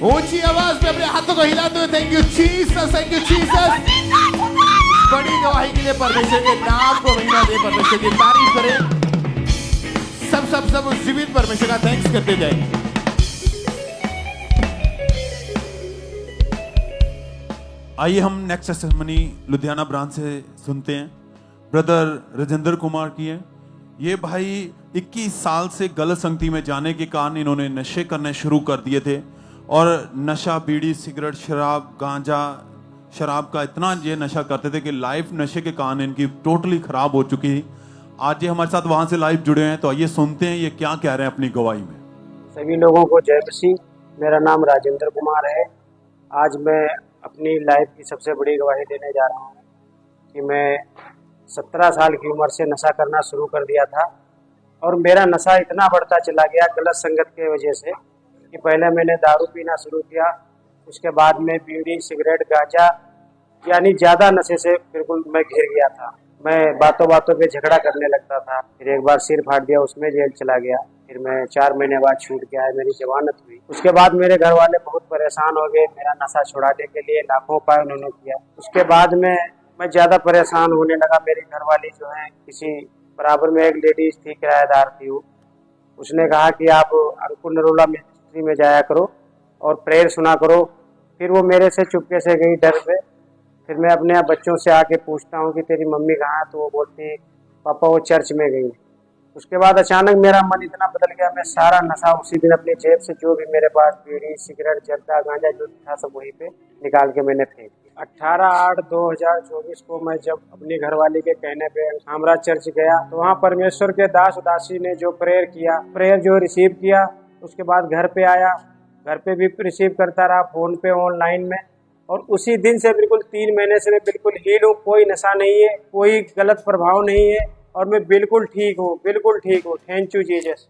ऊंची आवाज में अपने हाथों को हिलाते हुए thank you Jesus, thank you Jesus. बड़ी गवाही के लिए परमेश्वर के नाम को महिमा दे, परमेश्वर की तारीफ करें। सब उस जीवित परमेश्वर का थैंक्स करते जाए। आइए हम नेक्स्ट टेस्टिमनी लुधियाना ब्रांच से सुनते हैं। ब्रदर राजेंद्र कुमार की है। ये भाई 21 साल से गलत संगति में जाने के कारण इन्होंने नशे करने शुरू कर दिए थे, और नशा, बीड़ी, सिगरेट, शराब, गांजा, शराब का इतना ये नशा करते थे कि लाइफ नशे के कारण इनकी टोटली खराब हो चुकी थी। आज ये हमारे साथ वहां से लाइव जुड़े हैं, तो आइए सुनते हैं ये क्या कह रहे हैं अपनी गवाही में। सभी लोगों को जय मसीह। मेरा नाम राजेंद्र कुमार है। आज मैं अपनी लाइफ की सबसे बड़ी गवाही देने जा रहा हूँ कि मैं 17 साल की उम्र से नशा करना शुरू कर दिया था, और मेरा नशा इतना बढ़ता चला गया गलत संगत के वजह से कि पहले मैंने दारू पीना शुरू किया, उसके बाद में बीड़ी, सिगरेट, गांजा, यानी ज़्यादा नशे से बिल्कुल मैं घिर गया था। मैं बातों बातों पे झगड़ा करने लगता था। फिर एक बार सिर फाड़ दिया, उसमें जेल चला गया। फिर मैं 4 महीने बाद छूट के आया, मेरी जमानत हुई। उसके बाद मेरे घर वाले बहुत परेशान हो गए। मेरा नशा छुड़ाने के लिए लाखों उपाय उन्होंने किया। उसके बाद में मैं ज़्यादा परेशान होने लगा। मेरी घरवाली जो है, किसी बराबर में एक लेडीज थी, किराएदार थी वो, उसने कहा कि आप अंकुर नरोला मिनिस्ट्री में जाया करो और प्रेयर सुना करो। फिर वो मेरे से चुपके से गई डर पे। फिर मैं अपने बच्चों से आके पूछता हूँ कि तेरी मम्मी कहाँ है, तो वो बोलती पापा वो चर्च में गई। उसके बाद अचानक मेरा मन इतना बदल गया, मैं सारा नशा उसी दिन अपनी जेब से जो भी मेरे पास बीड़ी, सिगरेट, जर्दा, गांजा जो था सब वहीं पे निकाल के मैंने फेंक दिया। 18/8/2024 को मैं जब अपनी घरवाली के कहने पे हामरा चर्च गया, तो वहाँ परमेश्वर के दास उदासी ने जो प्रेयर किया, प्रेयर जो रिसीव किया, उसके बाद घर पे आया, घर पे भी रिसीव करता रहा, फोन पे, ऑनलाइन में। और उसी दिन से बिल्कुल 3 महीने से मैं बिल्कुल हील हूँ। कोई नशा नहीं है, कोई गलत प्रभाव नहीं है, और मैं बिल्कुल ठीक हूँ, बिल्कुल ठीक हूँ। Thank you Jesus.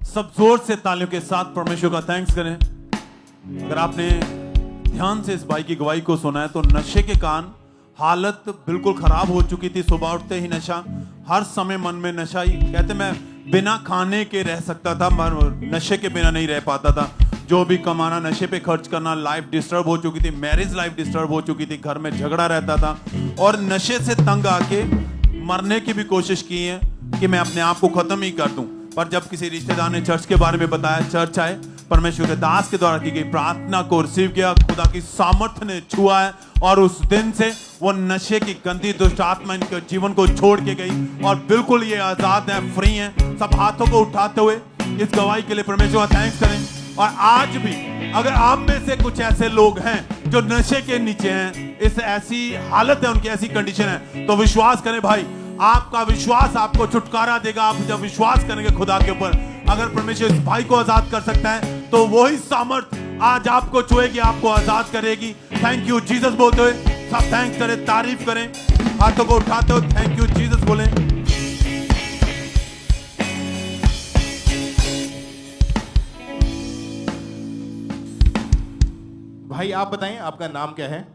सब जोर से तालियों के साथ परमेश्वर का थैंक्स करें। अगर आपने ध्यान से इस भाई की गवाही को सुना है, तो नशे के कारण हालत बिल्कुल खराब हो चुकी थी। सुबह उठते ही नशा, हर समय मन में नशा ही। कहते मैं बिना खाने के रह सकता था, नशे के बिना नहीं रह पाता था। जो भी कमाना नशे पे खर्च करना, लाइफ डिस्टर्ब हो चुकी थी, मैरिज लाइफ डिस्टर्ब हो चुकी थी, घर में झगड़ा रहता था, और नशे से तंग आके मरने की भी कोशिश की है कि मैं अपने आप को खत्म ही कर दूं। पर जब किसी रिश्तेदार ने चर्च के बारे में बताया, चर्च आए, परमेश्वर के दास के द्वारा की गई प्रार्थना को रिसीव किया, खुदा की सामर्थ्य ने छुआ है, और उस दिन से वो नशे की गंदी दुष्ट आत्मा इनके जीवन को छोड़ के गई, और बिल्कुल ये आजाद है, फ्री है। सब हाथों को उठाते हुए इस गवाही के लिए परमेश्वर का थैंक्स करें। और आज भी अगर आप में से कुछ ऐसे लोग हैं जो नशे के नीचे हैं, इस ऐसी हालत है उनकी, ऐसी कंडीशन है, तो विश्वास करें भाई, आपका विश्वास आपको छुटकारा देगा। आप जब विश्वास करेंगे खुदा के ऊपर, अगर परमेश्वर इस भाई को आजाद कर सकता है, तो वही सामर्थ आज आपको छुएगी, आपको आजाद करेगी। थैंक यू जीसस बोलते हुए सब थैंक्स करें, तारीफ करें। हाथों को उठाते हो थैंक यू जीसस बोले। भाई आप बताएं आपका नाम क्या है?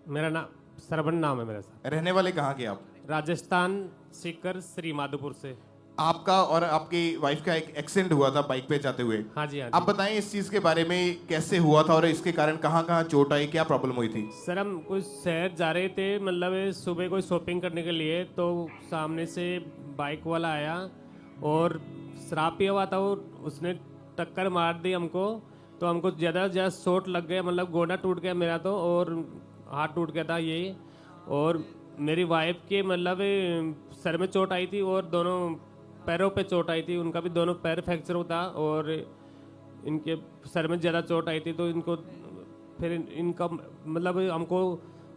मेरा नाम श्रवण नाम है मेरा सर। रहने वाले कहाँ के आप? राजस्थान सीकर श्री माधोपुर से। आपका और आपकी वाइफ का एक एक्सीडेंट हुआ था बाइक पे जाते हुए। हाँ जी हाँ जी। आप बताएं इस चीज के बारे में, कैसे हुआ था और इसके कारण कहाँ कहाँ चोट आई, क्या प्रॉब्लम हुई थी? सर हम कुछ शहर जा रहे थे, मतलब सुबह कोई शॉपिंग करने के लिए, तो सामने से बाइक वाला आया और शराब पिया हुआ था वो, उसने टक्कर मार दी हमको, तो हमको ज़्यादा से ज़्यादा चोट लग गया, मतलब गोडा टूट गया मेरा तो, और हाथ टूट गया था ये, और मेरी वाइफ के मतलब सर में चोट आई थी और दोनों पैरों पे चोट आई थी, उनका भी दोनों पैर फ्रैक्चर होता, और इनके सर में ज़्यादा चोट आई थी, तो इनको फिर इनका मतलब हमको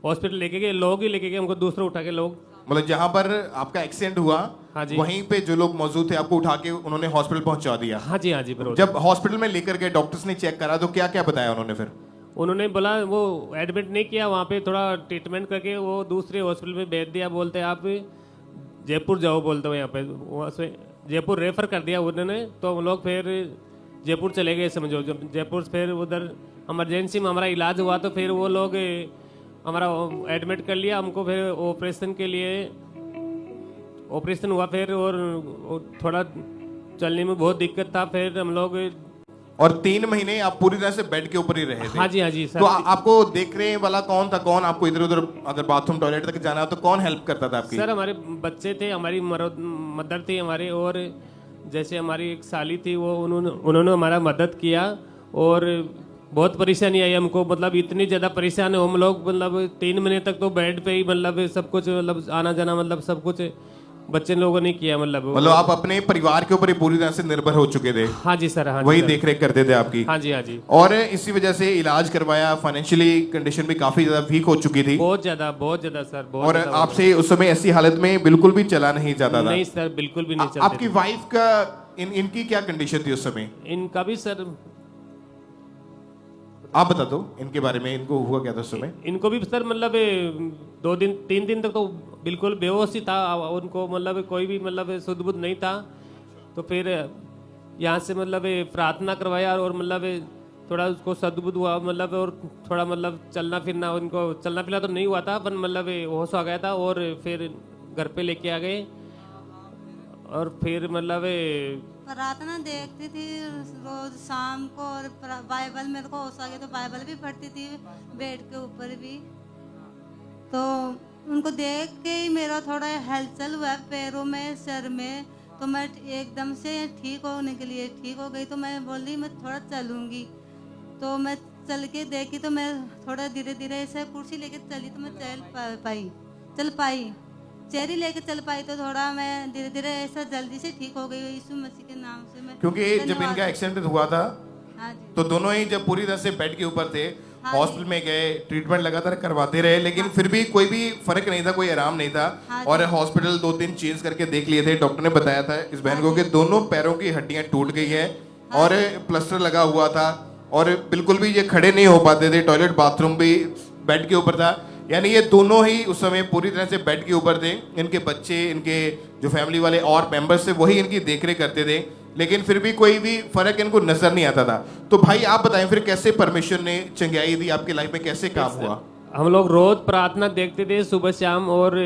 हॉस्पिटल लेके गए, लोग ही लेके गए हमको, दूसरे उठा के लोग। मतलब जहाँ पर आपका एक्सीडेंट हुआ, हाँ जी, वहीं पे जो लोग मौजूद थे आपको उठा के उन्होंने हॉस्पिटल पहुंचा दिया? हाँ जी हाँ जी। जब हॉस्पिटल में लेकर गए डॉक्टर्स ने चेक करा तो क्या क्या बताया उन्होंने फिर? उन्होंने बोला वो एडमिट नहीं किया, वहाँ पे थोड़ा ट्रीटमेंट करके वो दूसरे हॉस्पिटल में भेज दिया, बोलते आप जयपुर जाओ, बोलते हो यहाँ पे, वहाँ से जयपुर रेफर कर दिया उन्होंने, तो हम लोग फिर जयपुर चले गए समझो। जब जयपुर फिर उधर इमरजेंसी में हमारा इलाज हुआ, तो फिर वो लोग हमारा एडमिट कर लिया हमको, फिर ऑपरेशन के लिए ऑपरेशन हुआ फिर, और थोड़ा चलने में बहुत दिक्कत था, फिर हम लोग। और 3 महीने आप पूरी तरह से बेड के ऊपर ही रहे थे? हाँ जी हाँ जी सर। तो आपको देखने वाला कौन था? कौन आपको इधर उधर अगर बाथरूम टॉयलेट तक जाना हो तो कौन हेल्प करता था आपकी? सर हमारे बच्चे थे, हमारी मदर थी हमारे, और जैसे हमारी एक साली थी वो उन्होंने हमारा मदद किया, और बहुत परेशानी आई हमको, मतलब इतनी ज़्यादा परेशान हम लोग, मतलब 3 महीने तक तो बेड पे ही, मतलब सब कुछ, मतलब आना जाना, मतलब सब कुछ बच्चे लोगों ने किया, मतलब आप अपने परिवार के ऊपर ही पूरी तरह से निर्भर हो चुके थे? हाँ जी सर। हाँ जी, वही देख रेख करते थे आपकी? हाँ जी हाँ जी। और इसी वजह से इलाज करवाया, फाइनेंशियली कंडीशन भी काफी ज्यादा वीक हो चुकी थी? बहुत ज्यादा सर, बहुत। और आपसे उस समय ऐसी हालत में बिल्कुल भी चला नहीं जाता था? नहीं सर, बिल्कुल भी नहीं चलता। आपकी वाइफ का इनकी क्या कंडीशन थी उस समय? इनका भी सर, आप बता दो इनके बारे में, इनको हुआ क्या था उस समय? इनको भी सर मतलब 2-3 दिन तक तो बिल्कुल बेहोश ही था, उनको मतलब कोई भी मतलब सुध बुध नहीं था, तो फिर यहाँ से मतलब प्रार्थना करवाया, और मतलब थोड़ा उसको सद्बुद्ध हुआ, मतलब और थोड़ा मतलब चलना फिरना, उनको चलना फिरना तो नहीं हुआ था, पर मतलब होश आ गया था, और फिर घर पे लेके आ गए, और फिर मतलब प्रार्थना देखती थी रोज शाम को, और बाइबल मेरे को होश आ गया तो बाइबल भी पढ़ती थी बेड के ऊपर भी, तो उनको देख के ही मेरा थोड़ा हलचल हुआ पैरों में, सर में, तो मैं एकदम से ठीक होने के लिए ठीक हो गई, तो मैं बोली मैं थोड़ा चलूँगी, तो मैं चल के देखी, तो मैं थोड़ा धीरे धीरे ऐसे कुर्सी लेके चली, तो मैं चल पाई चेरी लेके चल पाई, तो थोड़ा मैं धीरे धीरे ऐसा जल्दी से ठीक हो गई यीशु मसीह के नाम से। मैं क्योंकि जब इनका एक्सीडेंट हुआ था, हाँ जी, तो दोनों ही जब पूरी तरह से बेड के ऊपर थे, हाँ हॉस्पिटल में गए, ट्रीटमेंट लगातार करवाते रहे, लेकिन फिर भी कोई भी फर्क नहीं था, कोई आराम नहीं था, हाँ और हॉस्पिटल 2-3 चेंज करके देख लिए थे। डॉक्टर ने बताया था इस बहन को कि दोनों पैरों की हड्डियां टूट गई है, और प्लास्टर लगा हुआ था, और बिल्कुल भी ये खड़े नहीं हो पाते थे, टॉयलेट बाथरूम भी बेड के ऊपर था, यानी ये दोनों ही उस समय पूरी तरह से बेड के ऊपर थे। इनके बच्चे, इनके जो फैमिली वाले और मेंबर्स थे, वही इनकी देखरेख करते थे, लेकिन फिर भी कोई भी फर्क इनको नजर नहीं आता था। तो भाई आप बताएं फिर कैसे परमेश्वर ने चंगाई दी आपकी लाइफ में, कैसे काम हुआ? हम लोग रोज प्रार्थना देखते थे सुबह शाम, और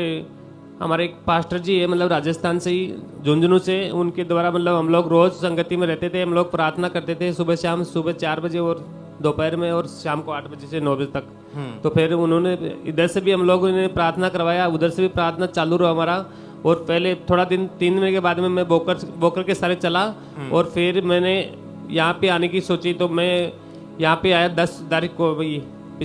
हमारे एक पास्टर जी है मतलब राजस्थान से ही, झुंझुनू से, उनके द्वारा मतलब हम लोग रोज संगति में रहते थे, हम लोग प्रार्थना करते थे सुबह शाम, सुबह 4 बजे और दोपहर में, और शाम को 8 बजे से 9 बजे तक। तो फिर उन्होंने इधर से भी हम लोगों ने प्रार्थना करवाया, उधर से भी प्रार्थना चालू रहा हमारा, और पहले थोड़ा दिन 3 महीने के बाद में मैं बोकर के सारे चला, और फिर मैंने यहाँ पे आने की सोची, तो मैं यहाँ पे आया 10 तारीख को,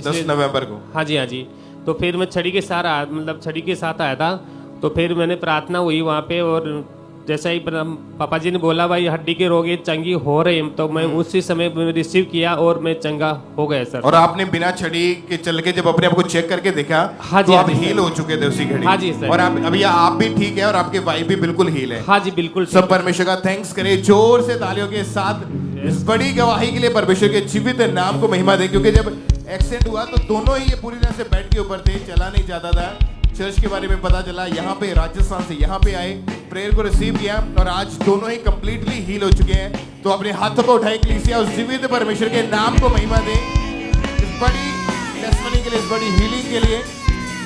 10 नवंबर को। हाँ जी हाँ जी। तो फिर मैं छड़ी के साथ आया, मतलब छड़ी के साथ आया था, तो फिर मैंने प्रार्थना हुई वहाँ पे, और जैसा ही पापा जी ने बोला भाई हड्डी के रोग ये चंगी हो रहे हैं, तो मैं उसी समय रिसीव किया और मैं चंगा हो गया सर। और आपने बिना छड़ी के चल के जब अपने आप को चेक करके देखा, हाँ जी, तो हाँ आप जी, हील हो चुके थे उसी घड़ी? हाँ जी सर। और अभी आप भी ठीक है और आपके वाइफ भी बिल्कुल हील है? हाँ जी बिल्कुल। सब परमेश्वर का थैंक्स करें जोर से तालियों के साथ इस बड़ी गवाही के लिए, परमेश्वर के जीवित नाम को महिमा दे। क्योंकि जब एक्सीडेंट हुआ तो दोनों ही ये पूरी तरह से बेड के ऊपर थे, चला नहीं जाता था, चर्च के बारे में पता चला, यहाँ पे राजस्थान से यहाँ पे आए, प्रेयर को रिसीव किया और आज दोनों ही कंप्लीटली हील हो चुके हैं। तो अपने हाथों को उठाए कलीसिया उस जीवित परमेश्वर के नाम को महिमा दें, इस बड़ी टेस्टमनी के लिए, इस बड़ी हीलिंग के लिए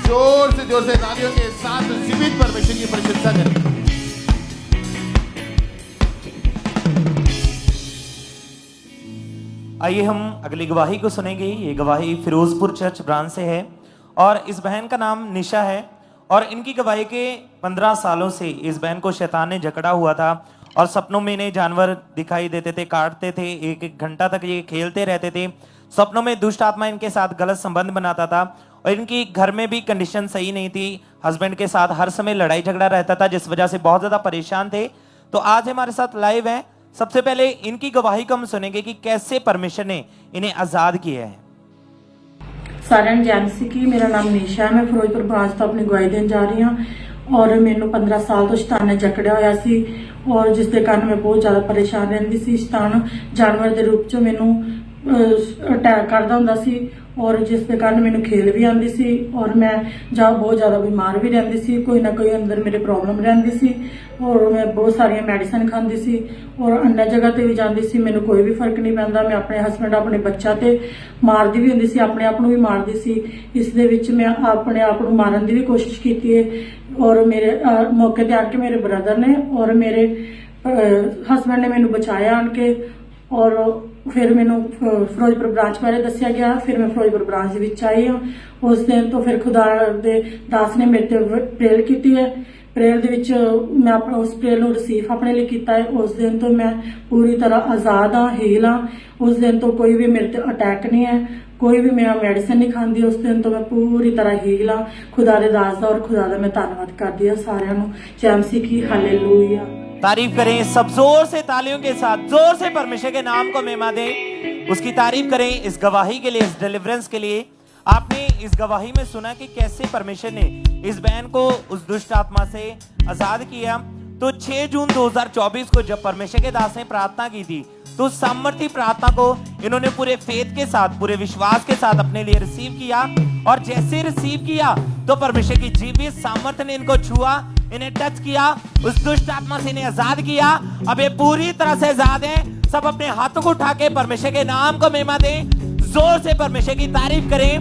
जोर से तालियों के साथ जीवित परमेश्वर की प्रशंसा करें। आइए हम अगली गवाही को सुनेंगे। ये गवाही फिरोजपुर चर्च ब्रांच से है और इस बहन का नाम निशा है और इनकी गवाही के 15 सालों से इस बहन को शैतान ने जकड़ा हुआ था और सपनों में इन्हें जानवर दिखाई देते थे, काटते थे, एक घंटा तक ये खेलते रहते थे। सपनों में दुष्ट आत्मा इनके साथ गलत संबंध बनाता था और इनकी घर में भी कंडीशन सही नहीं थी। हस्बैंड के साथ हर समय लड़ाई झगड़ा रहता था, जिस वजह से बहुत ज्यादा परेशान थे। तो आज हमारे साथ लाइव है। सबसे पहले इनकी गवाही को हम सुनेंगे कि कैसे परमेश्वर ने इन्हें आजाद किया है। ਸਾਰਿਆਂ ਨੂੰ ਜੈ ਮਸੀਹ ਕੀ। ਮੇਰਾ ਨਾਮ ਨੀਸ਼ਾ ਹੈ। ਮੈਂ ਫਿਰੋਜ਼ਪੁਰ ਬ੍ਰਾਂਚ ਤੋਂ ਆਪਣੀ ਗਵਾਹੀ ਦੇਣ ਜਾ ਰਹੀ ਹਾਂ ਔਰ ਮੈਨੂੰ 15 ਸਾਲ ਤੋਂ ਸ਼ੈਤਾਨ ਨੇ ਜਕੜਿਆ ਹੋਇਆ ਸੀ ਔਰ ਜਿਸ ਦੇ ਕਾਰਨ ਮੈਂ ਬਹੁਤ ਜ਼ਿਆਦਾ ਪਰੇਸ਼ਾਨ ਰਹਿੰਦੀ ਸੀ। ਸ਼ੈਤਾਨ ਜਾਨਵਰ ਦੇ ਰੂਪ 'ਚ ਮੈਨੂੰ ਅਟੈਕ ਕਰਦਾ ਹੁੰਦਾ ਸੀ ਔਰ ਜਿਸ ਦੇ ਕਾਰਨ ਮੈਨੂੰ ਖੇਲ ਵੀ ਆਉਂਦੀ ਸੀ ਔਰ ਮੈਂ ਜਾਂ ਬਹੁਤ ਜ਼ਿਆਦਾ ਬਿਮਾਰ ਵੀ ਰਹਿੰਦੀ ਸੀ। ਕੋਈ ਨਾ ਕੋਈ ਅੰਦਰ ਮੇਰੇ ਪ੍ਰੋਬਲਮ ਰਹਿੰਦੀ ਸੀ ਔਰ ਮੈਂ ਬਹੁਤ ਸਾਰੀਆਂ ਮੈਡੀਸਨ ਖਾਂਦੀ ਸੀ ਔਰ ਅੰਨਾ ਜਗ੍ਹਾ ਤੇ ਵੀ ਜਾਂਦੀ ਸੀ, ਮੈਨੂੰ ਕੋਈ ਵੀ ਫਰਕ ਨਹੀਂ ਪੈਂਦਾ। ਮੈਂ ਆਪਣੇ ਹਸਬੈਂਡ, ਆਪਣੇ ਬੱਚਾ ਤੇ ਮਾਰਦੀ ਵੀ ਹੁੰਦੀ ਸੀ, ਆਪਣੇ ਆਪ ਨੂੰ ਵੀ ਮਾਰਦੀ ਸੀ। ਇਸ ਦੇ ਵਿੱਚ ਮੈਂ ਆਪਣੇ ਆਪ ਨੂੰ ਮਾਰਨ ਦੀ ਵੀ ਕੋਸ਼ਿਸ਼ ਕੀਤੀ ਹੈ ਔਰ ਮੇਰੇ ਮੌਕੇ ਤੇ ਆ ਕੇ ਮੇਰੇ ਬ੍ਰਦਰ ਨੇ ਔਰ ਮੇਰੇ ਹਸਬੈਂਡ ਨੇ ਮੈਨੂੰ ਬਚਾਇਆ ਆਣ ਕੇ ਔਰ ਫਿਰ ਮੈਨੂੰ ਫਿਰੋਜ਼ਪੁਰ ਬ੍ਰਾਂਚ ਬਾਰੇ ਦੱਸਿਆ ਗਿਆ। ਫਿਰ ਮੈਂ ਫਿਰੋਜ਼ਪੁਰ ਬ੍ਰਾਂਚ ਦੇ ਵਿੱਚ ਆਈ ਹਾਂ। ਉਸ ਦਿਨ ਤੋਂ ਫਿਰ ਖੁਦਾ ਦੇ ਦਾਸ ਨੇ ਮੇਰੇ ਤੇ ਪ੍ਰੇਅਰ ਕੀਤੀ ਹੈ। ਪ੍ਰੇਅਰ ਦੇ ਵਿੱਚ ਮੈਂ ਆਪਣਾ ਉਸ ਪ੍ਰੇਅਰ ਨੂੰ ਰਿਸੀਵ ਆਪਣੇ ਲਈ ਕੀਤਾ ਹੈ। ਉਸ ਦਿਨ ਤੋਂ ਮੈਂ ਪੂਰੀ ਤਰ੍ਹਾਂ ਆਜ਼ਾਦ ਹਾਂ, ਹੀਲ ਹਾਂ। ਉਸ ਦਿਨ ਤੋਂ ਕੋਈ ਵੀ ਮੇਰੇ ਤੇ ਅਟੈਕ ਨਹੀਂ ਹੈ, ਕੋਈ ਵੀ ਮੈਂ ਮੈਡੀਸਨ नहीं खाती। उस दिन तो मैं पूरी तरह हील हाँ। खुदा दे दास दा और खुदा दा मैं धन्नवाद करदी हां। सारियां नूं जय मसीह की, हालेलुया। तारीफ करें सब जोर से, तालियों के साथ जोर से परमेश्वर के नाम को महिमा दें, उसकी तारीफ करें इस गवाही के लिए, इस डिलीवरेंस के लिए। आपने इस गवाही में सुना कि कैसे परमेश्वर ने इस बहन को उस दुष्ट आत्मा से आजाद किया। तो 6 जून 2024 को जब परमेश्वर के दास ने प्रार्थना की थी तो सामर्थ्य प्रार्थना को इन्होंने पूरे फेथ के साथ, पूरे विश्वास के साथ अपने लिए रिसीव किया और जैसे रिसीव किया तो परमेश्वर की जीवित सामर्थ्य ने इनको छुआ, इन्हें टच किया, उस दुष्ट आत्मा से इन्हें आजाद किया। अब ये पूरी तरह से आजाद हैं। सब अपने हाथों को उठा के परमेश्वर के नाम को महिमा दें, जोर से परमेश्वर की तारीफ करें,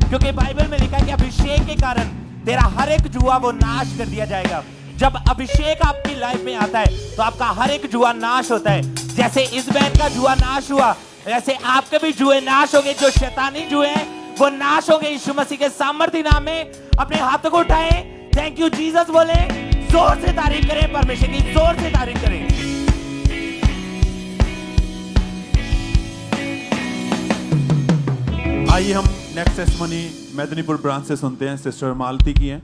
क्योंकि बाइबल में लिखा है कि अभिषेक के कारण तेरा हर एक जुआ वो नाश कर दिया जाएगा। जब अभिषेक आपकी लाइफ में आता है तो आपका हर एक जुआ नाश होता है। जैसे इस बहन का जुआ नाश हुआ, वैसे आपके भी जुए नाश होंगे। जो शैतानी जुए हैं वो नाश होंगे यीशु मसीह के सामर्थ्य नाम में। अपने हाथों को उठाएं, थैंक यू जीसस बोले, जोर से तारीफ करें, परमेश्वर की जोर से तारीफ करें। आइए हम नेक्स्ट टेस्टिमनी मेदिनीपुर ब्रांच से सुनते हैं। सिस्टर मालती की है।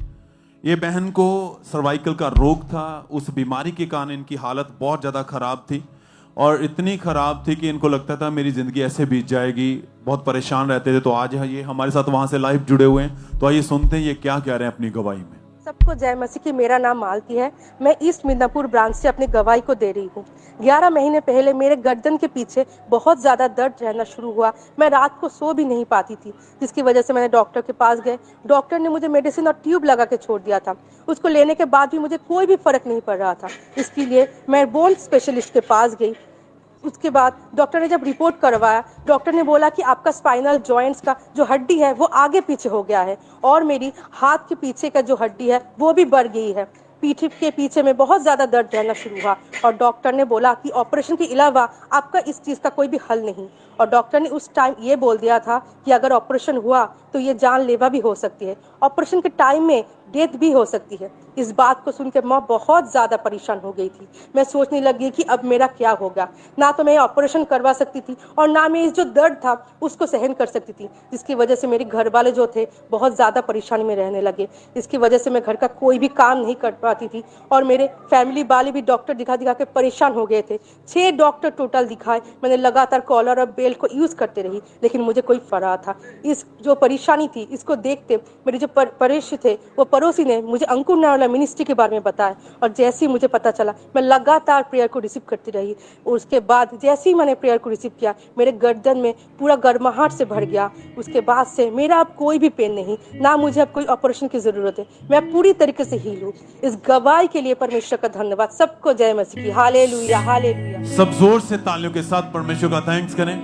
ये बहन को सर्वाइकल का रोग था। उस बीमारी के कारण इनकी हालत बहुत ज़्यादा ख़राब थी और इतनी ख़राब थी कि इनको लगता था मेरी ज़िंदगी ऐसे बीत जाएगी। बहुत परेशान रहते थे। तो आज ये हमारे साथ वहाँ से लाइव जुड़े हुए हैं। तो आइए सुनते हैं ये क्या कह रहे हैं अपनी गवाही में। सबको जय मसीह की। मेरा नाम मालती है। मैं ईस्ट मिदनापुर ब्रांच से अपनी गवाही को दे रही हूँ। 11 महीने पहले मेरे गर्दन के पीछे बहुत ज़्यादा दर्द रहना शुरू हुआ। मैं रात को सो भी नहीं पाती थी, जिसकी वजह से मैंने डॉक्टर के पास गए। डॉक्टर ने मुझे मेडिसिन और ट्यूब लगा के छोड़ दिया था। उसको लेने के बाद भी मुझे कोई भी फ़र्क नहीं पड़ रहा था। इसके लिए मैं बोन स्पेशलिस्ट के पास गई। उसके बाद डॉक्टर ने जब रिपोर्ट करवाया, डॉक्टर ने बोला कि आपका स्पाइनल जॉइंट्स का जो हड्डी है वो आगे पीछे हो गया है और मेरी हाथ के पीछे का जो हड्डी है वो भी बढ़ गई है। पीठ के पीछे में बहुत ज़्यादा दर्द रहना शुरू हुआ और डॉक्टर ने बोला कि ऑपरेशन के अलावा आपका इस चीज़ का कोई भी हल नहीं। और डॉक्टर ने उस टाइम ये बोल दिया था कि अगर ऑपरेशन हुआ तो ये जानलेवा भी हो सकती है, ऑपरेशन के टाइम में डेथ भी हो सकती है। इस बात को सुनकर मैं बहुत ज़्यादा परेशान हो गई थी। मैं सोचने लगी कि अब मेरा क्या होगा। ना तो मैं ऑपरेशन करवा सकती थी और ना मैं इस जो दर्द था उसको सहन कर सकती थी, जिसकी वजह से मेरे घर वाले जो थे बहुत ज़्यादा परेशानी में रहने लगे। इसकी वजह से मैं घर का कोई भी काम नहीं कर पाती थी और मेरे फैमिली वाले भी डॉक्टर दिखा दिखा के परेशान हो गए थे। 6 डॉक्टर टोटल दिखाए। मैंने लगातार कॉलर और बेड तेल को यूज़ करते रही, लेकिन मुझे कोई फरा था। इस जो परेशानी थी इसको देखते मेरे जो पड़ोसी थे, वो पड़ोसी ने मुझे अंकुर नावला मिनिस्ट्री के बारे में बताया, और जैसे ही मुझे पता चला मैं लगातार प्रेयर को रिसीव करती रही। उसके बाद जैसे ही मैंने प्रेयर को रिसीव किया, मेरे गर्दन में पूरा गर्माहट से भर गया। उसके बाद से मेरा अब कोई भी पेन नहीं, ना मुझे अब कोई ऑपरेशन की ज़रूरत है, मैं पूरी तरीके से हील हूँ। इस गवाही के लिए परमेश्वर का धन्यवाद। सबको जय मसीह की। Hallelujah hallelujah. सब जोर से तालियों के साथ परमेश्वर का थैंक्स करें।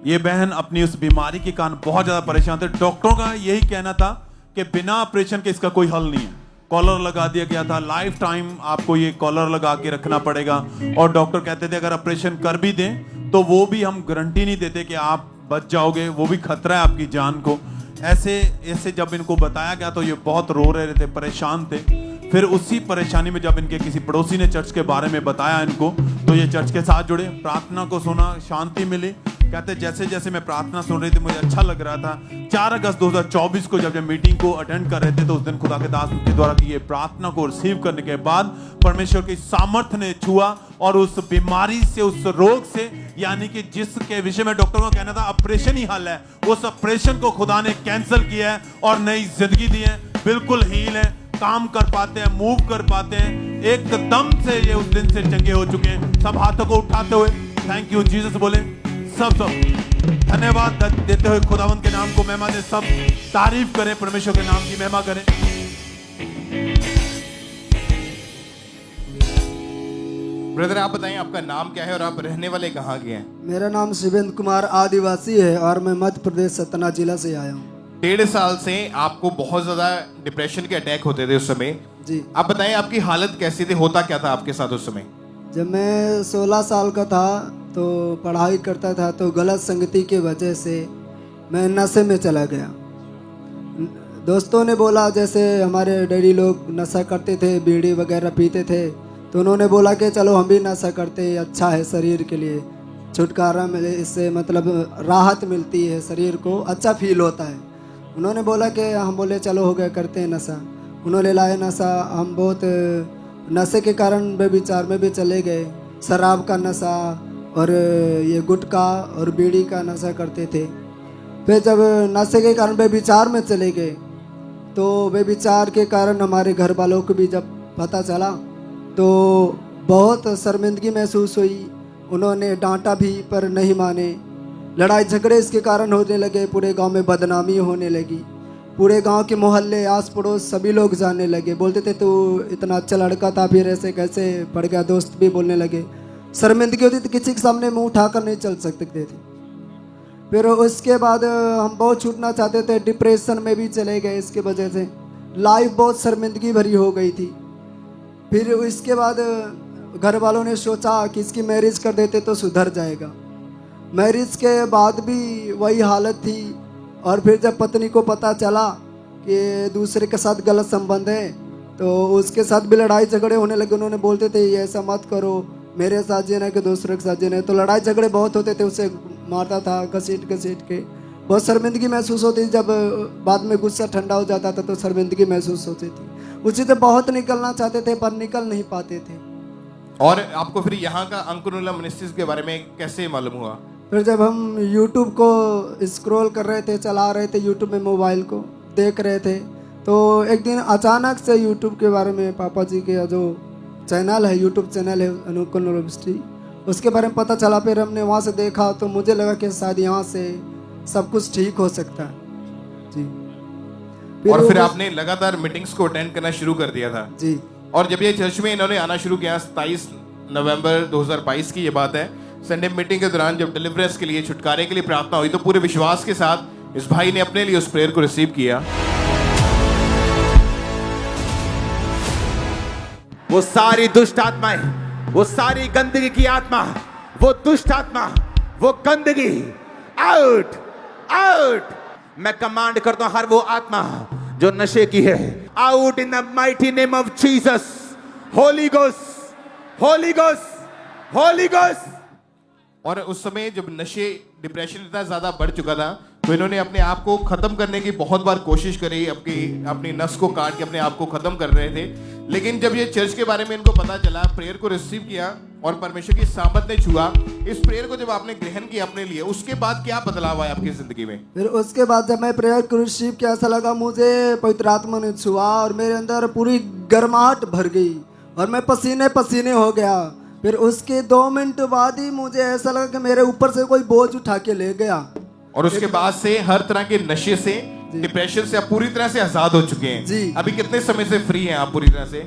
ये बहन अपनी उस बीमारी के कारण बहुत ज्यादा परेशान थे। डॉक्टरों का यही कहना था कि बिना ऑपरेशन के इसका कोई हल नहीं है। कॉलर लगा दिया गया था, लाइफ टाइम आपको ये कॉलर लगा के रखना पड़ेगा, और डॉक्टर कहते थे अगर ऑपरेशन कर भी दें तो वो भी हम गारंटी नहीं देते कि आप बच जाओगे, वो भी खतरा है आपकी जान को। ऐसे जब इनको बताया गया तो ये बहुत रो रहे थे, परेशान थे। फिर उसी परेशानी में जब इनके किसी पड़ोसी ने चर्च के बारे में बताया इनको, तो ये चर्च के साथ जुड़े, प्रार्थना को सुना, शांति मिली। कहते जैसे जैसे मैं प्रार्थना सुन रही थी मुझे अच्छा लग रहा था। 4 अगस्त 2024 को जब मीटिंग को अटेंड कर रहे थे तो उस दिन खुदा के दास के द्वारा की ये प्रार्थना को रिसीव करने के बाद परमेश्वर की सामर्थ्य ने छुआ, और उस बीमारी से, उस रोग से, यानी कि जिसके विषय में डॉक्टरों का कहना था ऑपरेशन ही हल है, उस ऑपरेशन को खुदा ने कैंसिल किया है और नई जिंदगी दी है। बिल्कुल हील है, काम कर पाते हैं, मूव कर पाते हैं, एकदम से ये उस दिन से चंगे हो चुके हैं। सब हाथों को उठाते हुए थैंक यू जीसस बोले। सब धन्यवाद देते हुए खुदावंत के नाम को महिमा दे। सब तारीफ करें, परमेश्वर के नाम की महिमा करें। ब्रदर आप बताएं आपका नाम क्या है और आप रहने वाले कहाँ के हैं? मेरा नाम शिवेंद्र कुमार आदिवासी है और मैं मध्य प्रदेश सतना जिला से आया हूँ। 1.5 साल से आपको बहुत ज्यादा डिप्रेशन के अटैक होते थे उस समय जी। आप बताएं आपकी हालत कैसी थी, होता क्या था आपके साथ उस समय? जब मैं 16 साल का था तो पढ़ाई करता था, तो गलत संगति की वजह से मैं नशे में चला गया। दोस्तों ने बोला, जैसे हमारे डैडी लोग नशा करते थे, बीड़ी वगैरह पीते थे, तो उन्होंने बोला कि चलो हम भी नशा करते हैं, अच्छा है शरीर के लिए, छुटकारा मिले, इससे मतलब राहत मिलती है, शरीर को अच्छा फील होता है। उन्होंने बोला कि हम बोले चलो हो गया करते हैं नशा। उन्होंने लाया नशा, हम बहुत नशे के कारण व्यभिचार में भी चले गए। शराब का नशा और ये गुटखा और बीड़ी का नशा करते थे। फिर जब नशे के कारण व्यभिचार में चले गए तो व्यभिचार के कारण हमारे घर वालों को भी जब पता चला तो बहुत शर्मिंदगी महसूस हुई। उन्होंने डांटा भी पर नहीं माने। लड़ाई झगड़े इसके कारण होने लगे, पूरे गांव में बदनामी होने लगी। पूरे गांव के मोहल्ले, आस पड़ोस सभी लोग जानने लगे, बोलते थे तू इतना अच्छा लड़का था, फिर ऐसे कैसे पड़ गया। दोस्त भी बोलने लगे। शर्मिंदगी होती थी, किसी के सामने मुंह उठाकर नहीं चल सकते थे। फिर उसके बाद हम बहुत छूटना चाहते थे, डिप्रेशन में भी चले गए। इसके वजह से लाइफ बहुत शर्मिंदगी भरी हो गई थी। फिर इसके बाद घर वालों ने सोचा कि इसकी मैरिज कर देते तो सुधर जाएगा। मैरिज के बाद भी वही हालत थी। और फिर जब पत्नी को पता चला कि दूसरे के साथ गलत संबंध है तो उसके साथ भी लड़ाई झगड़े होने लगे। उन्होंने बोलते थे ये ऐसा मत करो, मेरे साथ जीना कि दूसरे के साथ जीना। तो लड़ाई झगड़े बहुत होते थे, उसे मारता था घसीट घसीट के। बहुत शर्मिंदगी महसूस होती थी। जब बाद में गुस्सा ठंडा हो जाता था तो शर्मिंदगी महसूस होती थी। उसी से बहुत निकलना चाहते थे पर निकल नहीं पाते थे। और आपको फिर यहाँ का अंकुर नावला मिनिस्ट्रीज के बारे में कैसे मालूम हुआ? फिर जब हम YouTube को स्क्रॉल कर रहे थे, चला रहे थे YouTube में, मोबाइल को देख रहे थे, तो एक दिन अचानक से YouTube के बारे में, पापा जी के जो चैनल है, YouTube चैनल है अंकुर नावला मिनिस्ट्री, उसके बारे में पता चला। फिर हमने वहाँ से देखा तो मुझे लगा कि शायद यहाँ से सब कुछ ठीक हो सकता है जी। और फिर आपने लगातार मीटिंग्स को अटेंड करना शुरू कर दिया था जी। और जब ये चर्च में इन्होंने आना शुरू किया, 27 नवंबर 2022 की ये बात है, संडे मीटिंग के दौरान जब डिलीवरेंस के लिए, छुटकारे के लिए प्रार्थना हुई, तो पूरे विश्वास के साथ इस भाई ने अपने लिए उस प्रेयर को रिसीव किया। वो सारी दुष्ट आत्माएं, वो सारी गंदगी की आत्मा, वो दुष्ट आत्मा, वो गंदगी, आउट आउट। मैं कमांड करता हूं हर वो आत्मा जो नशे की है, out in the mighty name of Jesus. Holi ghost, Holi ghost, Holi ghost. और उस समय जब नशे, डिप्रेशन इतना ज्यादा बढ़ चुका था तो इन्होंने अपने आप को खत्म करने की बहुत बार कोशिश करी। अपनी नस को काट के अपने आप को खत्म कर रहे थे। लेकिन जब ये चर्च के बारे में इनको पता चला, प्रेयर को रिसीव किया और परमेश्वर की सामर्थ ने छुआ, इस प्रेयर को जब आपने ग्रहण किया अपने लिए, उसके बाद क्या बदलाव आया आपकी जिंदगी में? फिर उसके बाद जब मैं प्रेयर को रिसीव किया, ऐसा लगा मुझे पवित्र आत्मा ने छुआ और मेरे अंदर पूरी गर्माहट भर गई और मैं पसीने पसीने हो गया। फिर उसके 2 मिनट बाद ही मुझे ऐसा लगा कि मेरे ऊपर से कोई बोझ उठा के ले गया। और उसके बाद से हर तरह के नशे से, डिप्रेशन से आप पूरी तरह से आजाद हो चुके हैं जी। अभी कितने समय से फ्री हैं आप पूरी तरह से?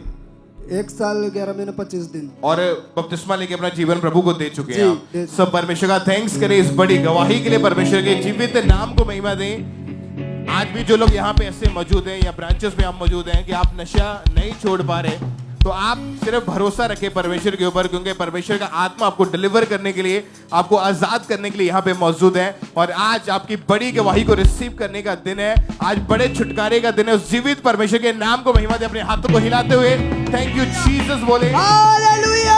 1 साल 11 महीने 25 दिन। और बपतिस्मा लेके अपना जीवन प्रभु को दे चुके हैं जी, आप। सब परमेश्वर का थैंक्स करें इस बड़ी गवाही के लिए, परमेश्वर के जीवित नाम को महिमा दें। आज भी जो लोग यहाँ पे ऐसे मौजूद हैं या ब्रांचेस में आप मौजूद हैं कि आप नशा नहीं छोड़ पा रहे, तो आप सिर्फ भरोसा रखें परमेश्वर के ऊपर, क्योंकि परमेश्वर का आत्मा आपको डिलीवर करने के लिए, आपको आजाद करने के लिए यहाँ पे मौजूद है। और आज आपकी बड़ी गवाही को रिसीव करने का दिन है, आज बड़े छुटकारे का दिन है। उस जीवित परमेश्वर के नाम को महिमा दे, अपने हाथों को हिलाते हुए थैंक यू जीसस बोले। हालेलुया।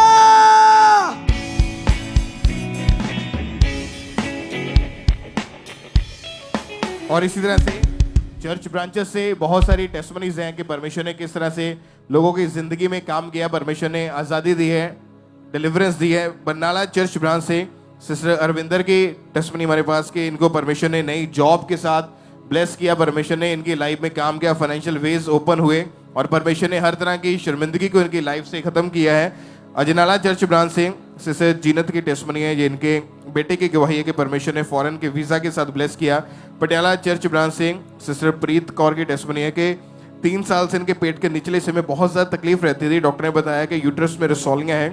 और इसी तरह से चर्च ब्रांचेस से बहुत सारी टेस्टमनीज हैं कि परमेश्वर ने किस तरह से लोगों की जिंदगी में काम किया, परमेश्वर ने आज़ादी दी है, डिलीवरेंस दी है। बरनाला चर्च ब्रांच से सिस्टर अरविंदर की टेस्टमनी हमारे पास कि इनको परमेश्वर ने नई जॉब के साथ ब्लेस किया, परमेश्वर ने इनकी लाइफ में काम किया, फाइनेंशियल वेज ओपन हुए और परमेश्वर ने हर तरह की शर्मिंदगी को इनकी लाइफ से खत्म किया है। अजनाला चर्च ब्रांच से सिस्टर जीनत की टेस्टमनी है, ये इनके बेटे की गवाही है कि परमेश्वर ने फॉरेन के वीज़ा के साथ ब्लेस किया। पटियाला चर्च ब्रांच से सिस्टर प्रीत कौर की टेस्टमनी है कि 3 साल से इनके पेट के निचले हिस्से में बहुत ज़्यादा तकलीफ रहती थी, डॉक्टर ने बताया कि यूट्रस में रसौलियाँ हैं,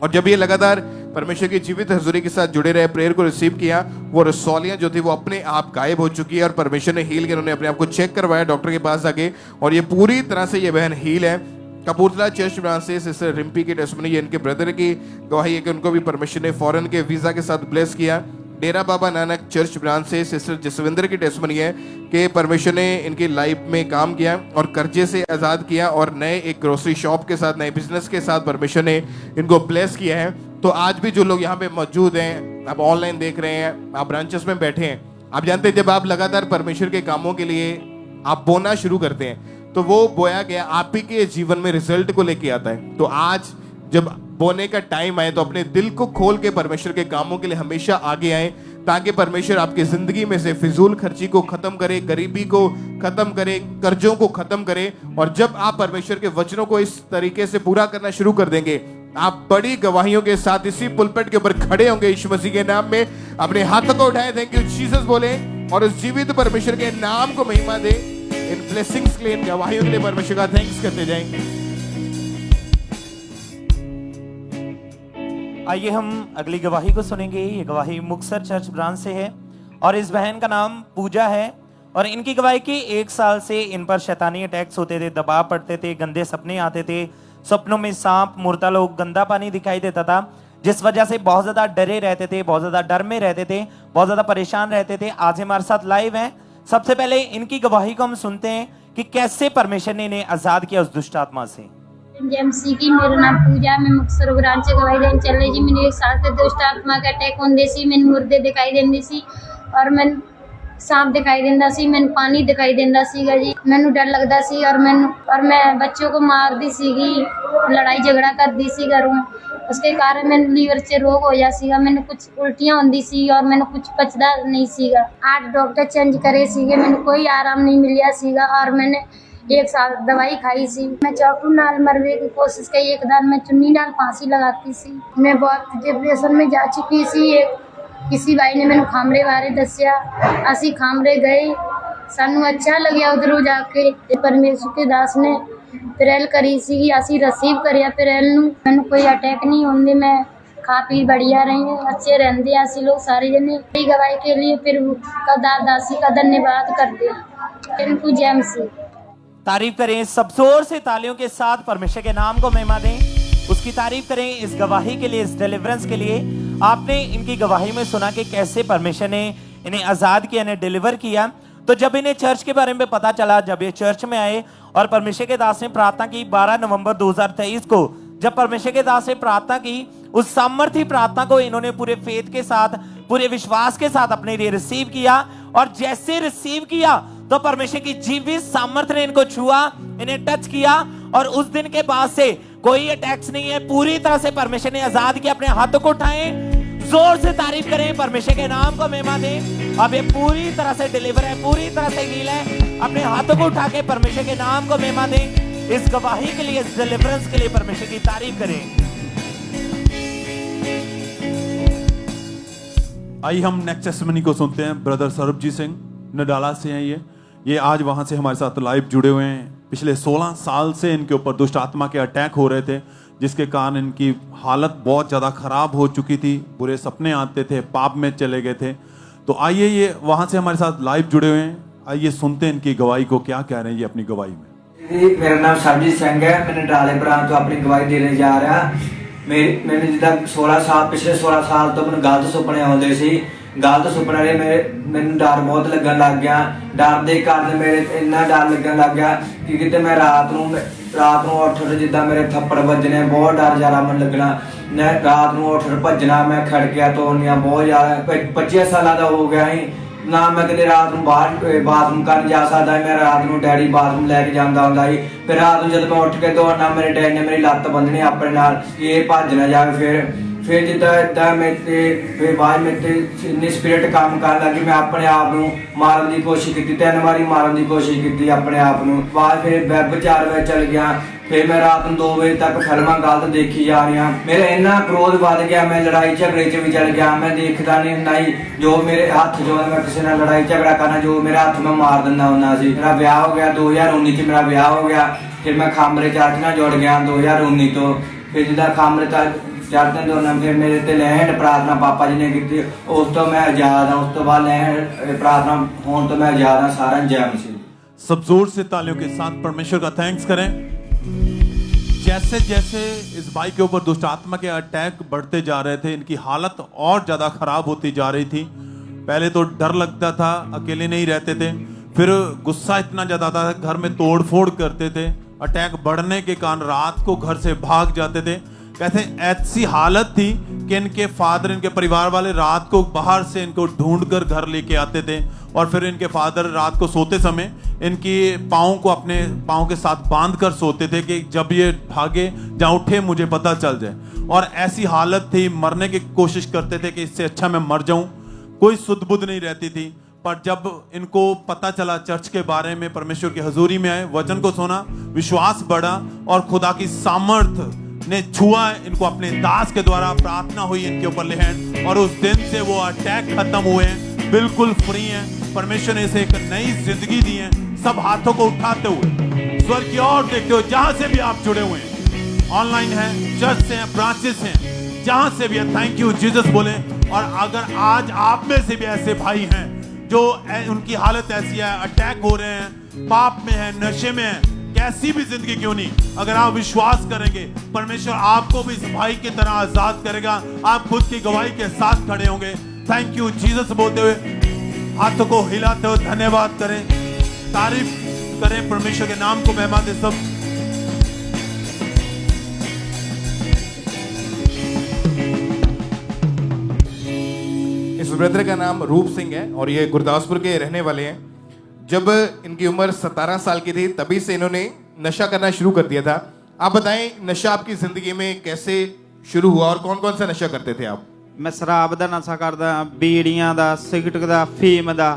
और जब ये लगातार परमेश्वर की जीवित हजूरी के साथ जुड़े रहे, प्रेयर को रिसीव किया, वो रसौलियाँ जो थी वो अपने आप गायब हो चुकी है और परमेश्वर ने हील किया। उन्होंने अपने आप को चेक करवाया डॉक्टर के पास जाके और ये पूरी तरह से ये बहन हील है। कपूरथला चर्च ब्रांच से सिस्टर रिम्पी की टेस्टमनी, ये इनके ब्रदर की गवाही है कि उनको भी परमेश्वर ने फॉरेन के वीज़ा के साथ ब्लेस किया। डेरा बाबा नानक चर्च ब्रांच से सिस्टर जसविंदर की टेस्टमनी है कि परमेश्वर ने इनकी लाइफ में काम किया और कर्जे से आज़ाद किया और नए एक ग्रोसरी शॉप के साथ, नए बिजनेस के साथ परमेश्वर ने इनको ब्लेस किया है। तो आज भी जो लोग यहाँ पे मौजूद हैं, आप ऑनलाइन देख रहे हैं, आप ब्रांचेस में बैठे हैं, आप जानते हैं जब आप लगातार परमेश्वर के कामों के लिए आप बोना शुरू करते हैं तो वो बोया गया आप ही के जीवन में रिजल्ट को लेके आता है। तो आज जब बोने का टाइम आए तो अपने दिल को खोल के परमेश्वर के कामों के लिए हमेशा आगे आए, ताकि परमेश्वर आपकी जिंदगी में से फिजूल खर्ची को खत्म करे, गरीबी को खत्म करे, कर्जों को खत्म करे। और जब आप परमेश्वर के वचनों को इस तरीके से पूरा करना शुरू कर देंगे, आप बड़ी गवाहियों के साथ इसी पुलपेट के ऊपर खड़े होंगे यीशु मसीह के नाम में। अपने हाथों को उठाए, थैंक यू जीसस बोले और उस जीवित परमेश्वर के नाम को महिमा दे। इन ब्लेसिंग्स के लिए, इन गवाहियों के लिए परमेश्वर का थैंक्स करते जाएंगे। आइए हम अगली गवाही को सुनेंगे। ये गवाही मुक्तसर चर्च ब्रांच से है और इस बहन का नाम पूजा है और इनकी गवाही की 1 साल से इन पर शैतानी अटैक्स होते थे, दबाव पड़ते थे, गंदे सपने आते थे, सपनों में सांप, मुर्दा लोग, गंदा पानी दिखाई देता था, जिस वजह से बहुत ज्यादा डरे रहते थे, बहुत ज्यादा डर में रहते थे, बहुत ज्यादा परेशान रहते थे। आज हमारे साथ लाइव हैं। सबसे पहले इनकी गवाही को हम सुनते हैं कि कैसे परमेश्वर ने इन्हें आजाद किया उस दुष्ट आत्मा से। जेएमसी की मेरा नाम पूजा, मैं मुक्तसर ब्रांच से गवाही देने चल रही जी। मैंने 1 साल से दुष्ट आत्मा का अटैक होने सी, मैंने मुर्दे दिखाई देंदी सी और मैं सांप दिखाई देंदा सी, मैंने पानी दिखाई देंदा सीगा जी। मैंने डर लगदा सी और मैं बच्चों को मार दी सीगी, लड़ाई झगड़ा कर दी सी घरों। उसके कारण मैंने लीवर से रोग हो जा सीगा, मैंने कुछ उल्टियां होंदी सी और मैंने कुछ पचदा नहीं सीगा। 8 डॉक्टर चेंज करे सीगे, मैंने कोई आराम नहीं मिलिया सीगा और मैंने 1 साल दवाई खाई सी। मैं चाकू नाल मरवे की कोशिश की, एक बार मैं चुन्नी नाल फांसी लगाती सी। मैं बहुत डिप्रेशन में जा चुकी सी। किसी भाई ने मैंने खामरे बारे दसिया, असी खामरे गए, सानू अच्छा लग्या उधरों जाके। परमेश्वर के दास ने प्रेल करी सी, असी रिसीव करिया प्रेल नू। मैनू कोई अटैक नहीं होंदे, मैं खा पी बढ़िया रही, अच्छे रहंदे असी लोग सारे जने। गवाही के लिए फिर दासी का धन्यवाद करते। इनको जेएमसी तारीफ करें, सब जोर से तालियों के साथ परमेश्वर के नाम को महिमा दें, उसकी तारीफ करें इस गवाही के लिए, इस डिलीवरेंस के लिए। आपने इनकी गवाही में सुना कि कैसे परमेश्वर ने इन्हें आजाद किया, इन्हें डिलीवर किया। तो जब इन्हें चर्च के बारे में पता चला, जब ये चर्च में आए और परमेश्वर के दास ने प्रार्थना की 12 नवंबर 2023 को, जब परमेश्वर के दास ने प्रार्थना की, उस सामर्थी प्रार्थना को इन्होंने पूरे फेथ के साथ, पूरे विश्वास के साथ अपने लिए रिसीव किया। और जैसे रिसीव किया तो परमेश्वर की जीवित सामर्थ्य ने इनको छुआ, इन्हें टच किया और उस दिन के बाद से कोई अटैक्स नहीं है, पूरी तरह से परमेश्वर ने आजाद किया। अपने हाथों को उठाएं, जोर से तारीफ करें, परमेश्वर के नाम को महिमा दें। अब ये पूरी तरह से डिलीवर है, पूरी तरह से हील है। अपने हाथों को उठा के परमेश्वर के नाम को महिमा दें। इस गवाही के लिए, इस डिलीवरेंस के लिए परमेश्वर की तारीफ करें। आइए हम नेक्स्ट टेस्टिमनी को सुनते हैं। ब्रदर सरबजीत सिंह नडाला से हैं ये आज वहां से हमारे साथ लाइव जुड़े हुए हैं। पिछले 16 साल से इनके ऊपर दुष्ट आत्मा के अटैक हो रहे थे, जिसके कारण इनकी हालत बहुत ज़्यादा ख़राब हो चुकी थी। बुरे सपने आते थे, पाप में चले गए थे। तो आइए ये वहाँ से हमारे साथ लाइव जुड़े हुए हैं। आइए सुनते हैं इनकी गवाही को, क्या कह रहे हैं ये अपनी गवाही में। मेरा नाम सरबजीत सिंह है, मैं नडाले प्रांत तो अपनी गवाही देने जा रहा। मैंने जिदा 16 साल पिछले 16 साल तो मैं गलत सुपने आते सी। गलत सुपने मैंने डर बहुत लगन लग गया। डर के कारण मेरे इन्ना डर लगन लग गया कि कितने मैं रात को उठ जिदा मेरे थप्पड़ बजने, बहुत डर ज्यादा मन लगना। मैं रात को उठ भजना, मैं खड़किया तोड़निया बहुत ज्यादा। 25 साल का हो गया ही ना मैं कदे रात को बाहर बाथरूम कर जा सकता। मैं रात को डैडी बाथरूम लैके जाता होंदा सी। फिर रात को जब मैं उठ के दौड़ना, मेरे डैडी ने मेरी लत्त बंधनी अपने नाल कि ये भज ना जाए। फिर जिदा इदा मेरे फिर बाद मेरे इन्नी स्पिरिट काम कर लगी। मैं अपने आप को मारन की कोशिश की, 3 बारी मारन की कोशिश की अपने आप को। बाद फिर वेब 4 बजे चल गया। फिर मैं रात 2 बजे तक फिल्मां गलत देखी जा रही। मेरा इन्ना क्रोध बढ़ गया, मैं लड़ाई झगड़े च भी चल गया। मैं देखता नहीं जो मेरे हाथ जो मैं किसी ने लड़ाई झगड़ा करना, जो मेरे हाथ में मार दिंदा होना सी। मेरा ब्याह हो गया 2019 च, मेरा ब्याह हो गया। फिर मैं खामरे चर्च नाल जुड़ गया 2019 तो। फिर जिदा खामरे चर्च तो फिर मेरे ते लैंड प्रार्थना पापा जी ने की, उस तो मैं आजाद हाँ। उस तो बाद लैंड प्रार्थना होने तो मैं आजाद हाँ। सारा जय मसीह। सब जोर से तालियों के साथ परमेश्वर का थैंक्स करें। जैसे जैसे इस भाई के ऊपर दुष्ट आत्मा के अटैक बढ़ते जा रहे थे, इनकी हालत और ज्यादा खराब होती जा रही थी। पहले तो डर लगता था, अकेले नहीं रहते थे। फिर गुस्सा इतना ज्यादा था, घर में तोड़फोड़ करते थे। अटैक बढ़ने के कारण रात को घर से भाग जाते थे। कहते ऐसी हालत थी कि इनके फादर, इनके परिवार वाले रात को बाहर से इनको ढूंढकर घर लेके आते थे। और फिर इनके फादर रात को सोते समय इनकी पाँव को अपने पाँव के साथ बांध कर सोते थे कि जब ये भागे या उठे मुझे पता चल जाए। और ऐसी हालत थी, मरने की कोशिश करते थे कि इससे अच्छा मैं मर जाऊं। कोई सुध बुध नहीं रहती थी। पर जब इनको पता चला चर्च के बारे में, परमेश्वर की हजूरी में आए, वचन को सुना, विश्वास बढ़ा और खुदा की सामर्थ ने छुआ इनको। अपने दास के द्वारा प्रार्थना हुई इनके ऊपर लहन, और उस दिन से वो अटैक खत्म हुए हैं, बिल्कुल फ्री हैं। परमेश्वर ने इसे एक नई जिंदगी दी है। सब हाथों को उठाते हुए स्वर्ग की ओर देखते हो, जहां से भी आप जुड़े हुए हैं, ऑनलाइन हैं, चर्च से हैं, ब्रांचेस हैं, जहां से भी है, थैंक यू जीसस बोले। और अगर आज आप में से भी ऐसे भाई हैं जो उनकी हालत ऐसी है, अटैक हो रहे हैं, पाप में है, नशे में है, कैसी भी जिंदगी क्यों नहीं, अगर आप विश्वास करेंगे परमेश्वर आपको भी इस भाई की तरह आजाद करेगा। आप खुद की गवाही के साथ खड़े होंगे। थैंक यू जीसस बोलते हुए हाथों को हिलाते हुए धन्यवाद करें, तारीफ करें, परमेश्वर के नाम को महिमा दे सब। इस ब्रदर का नाम रूप सिंह है और ये गुरदासपुर के रहने वाले हैं। जब इनकी उम्र 17 साल की थी तभी से इन्होंने नशा करना शुरू कर दिया था। आप बताएं नशा आपकी जिंदगी में कैसे शुरू हुआ और कौन कौन सा नशा करते थे आप? मैं शराब का नशा करदा, बीड़ियां दा, सिगरट दा, फीम दा,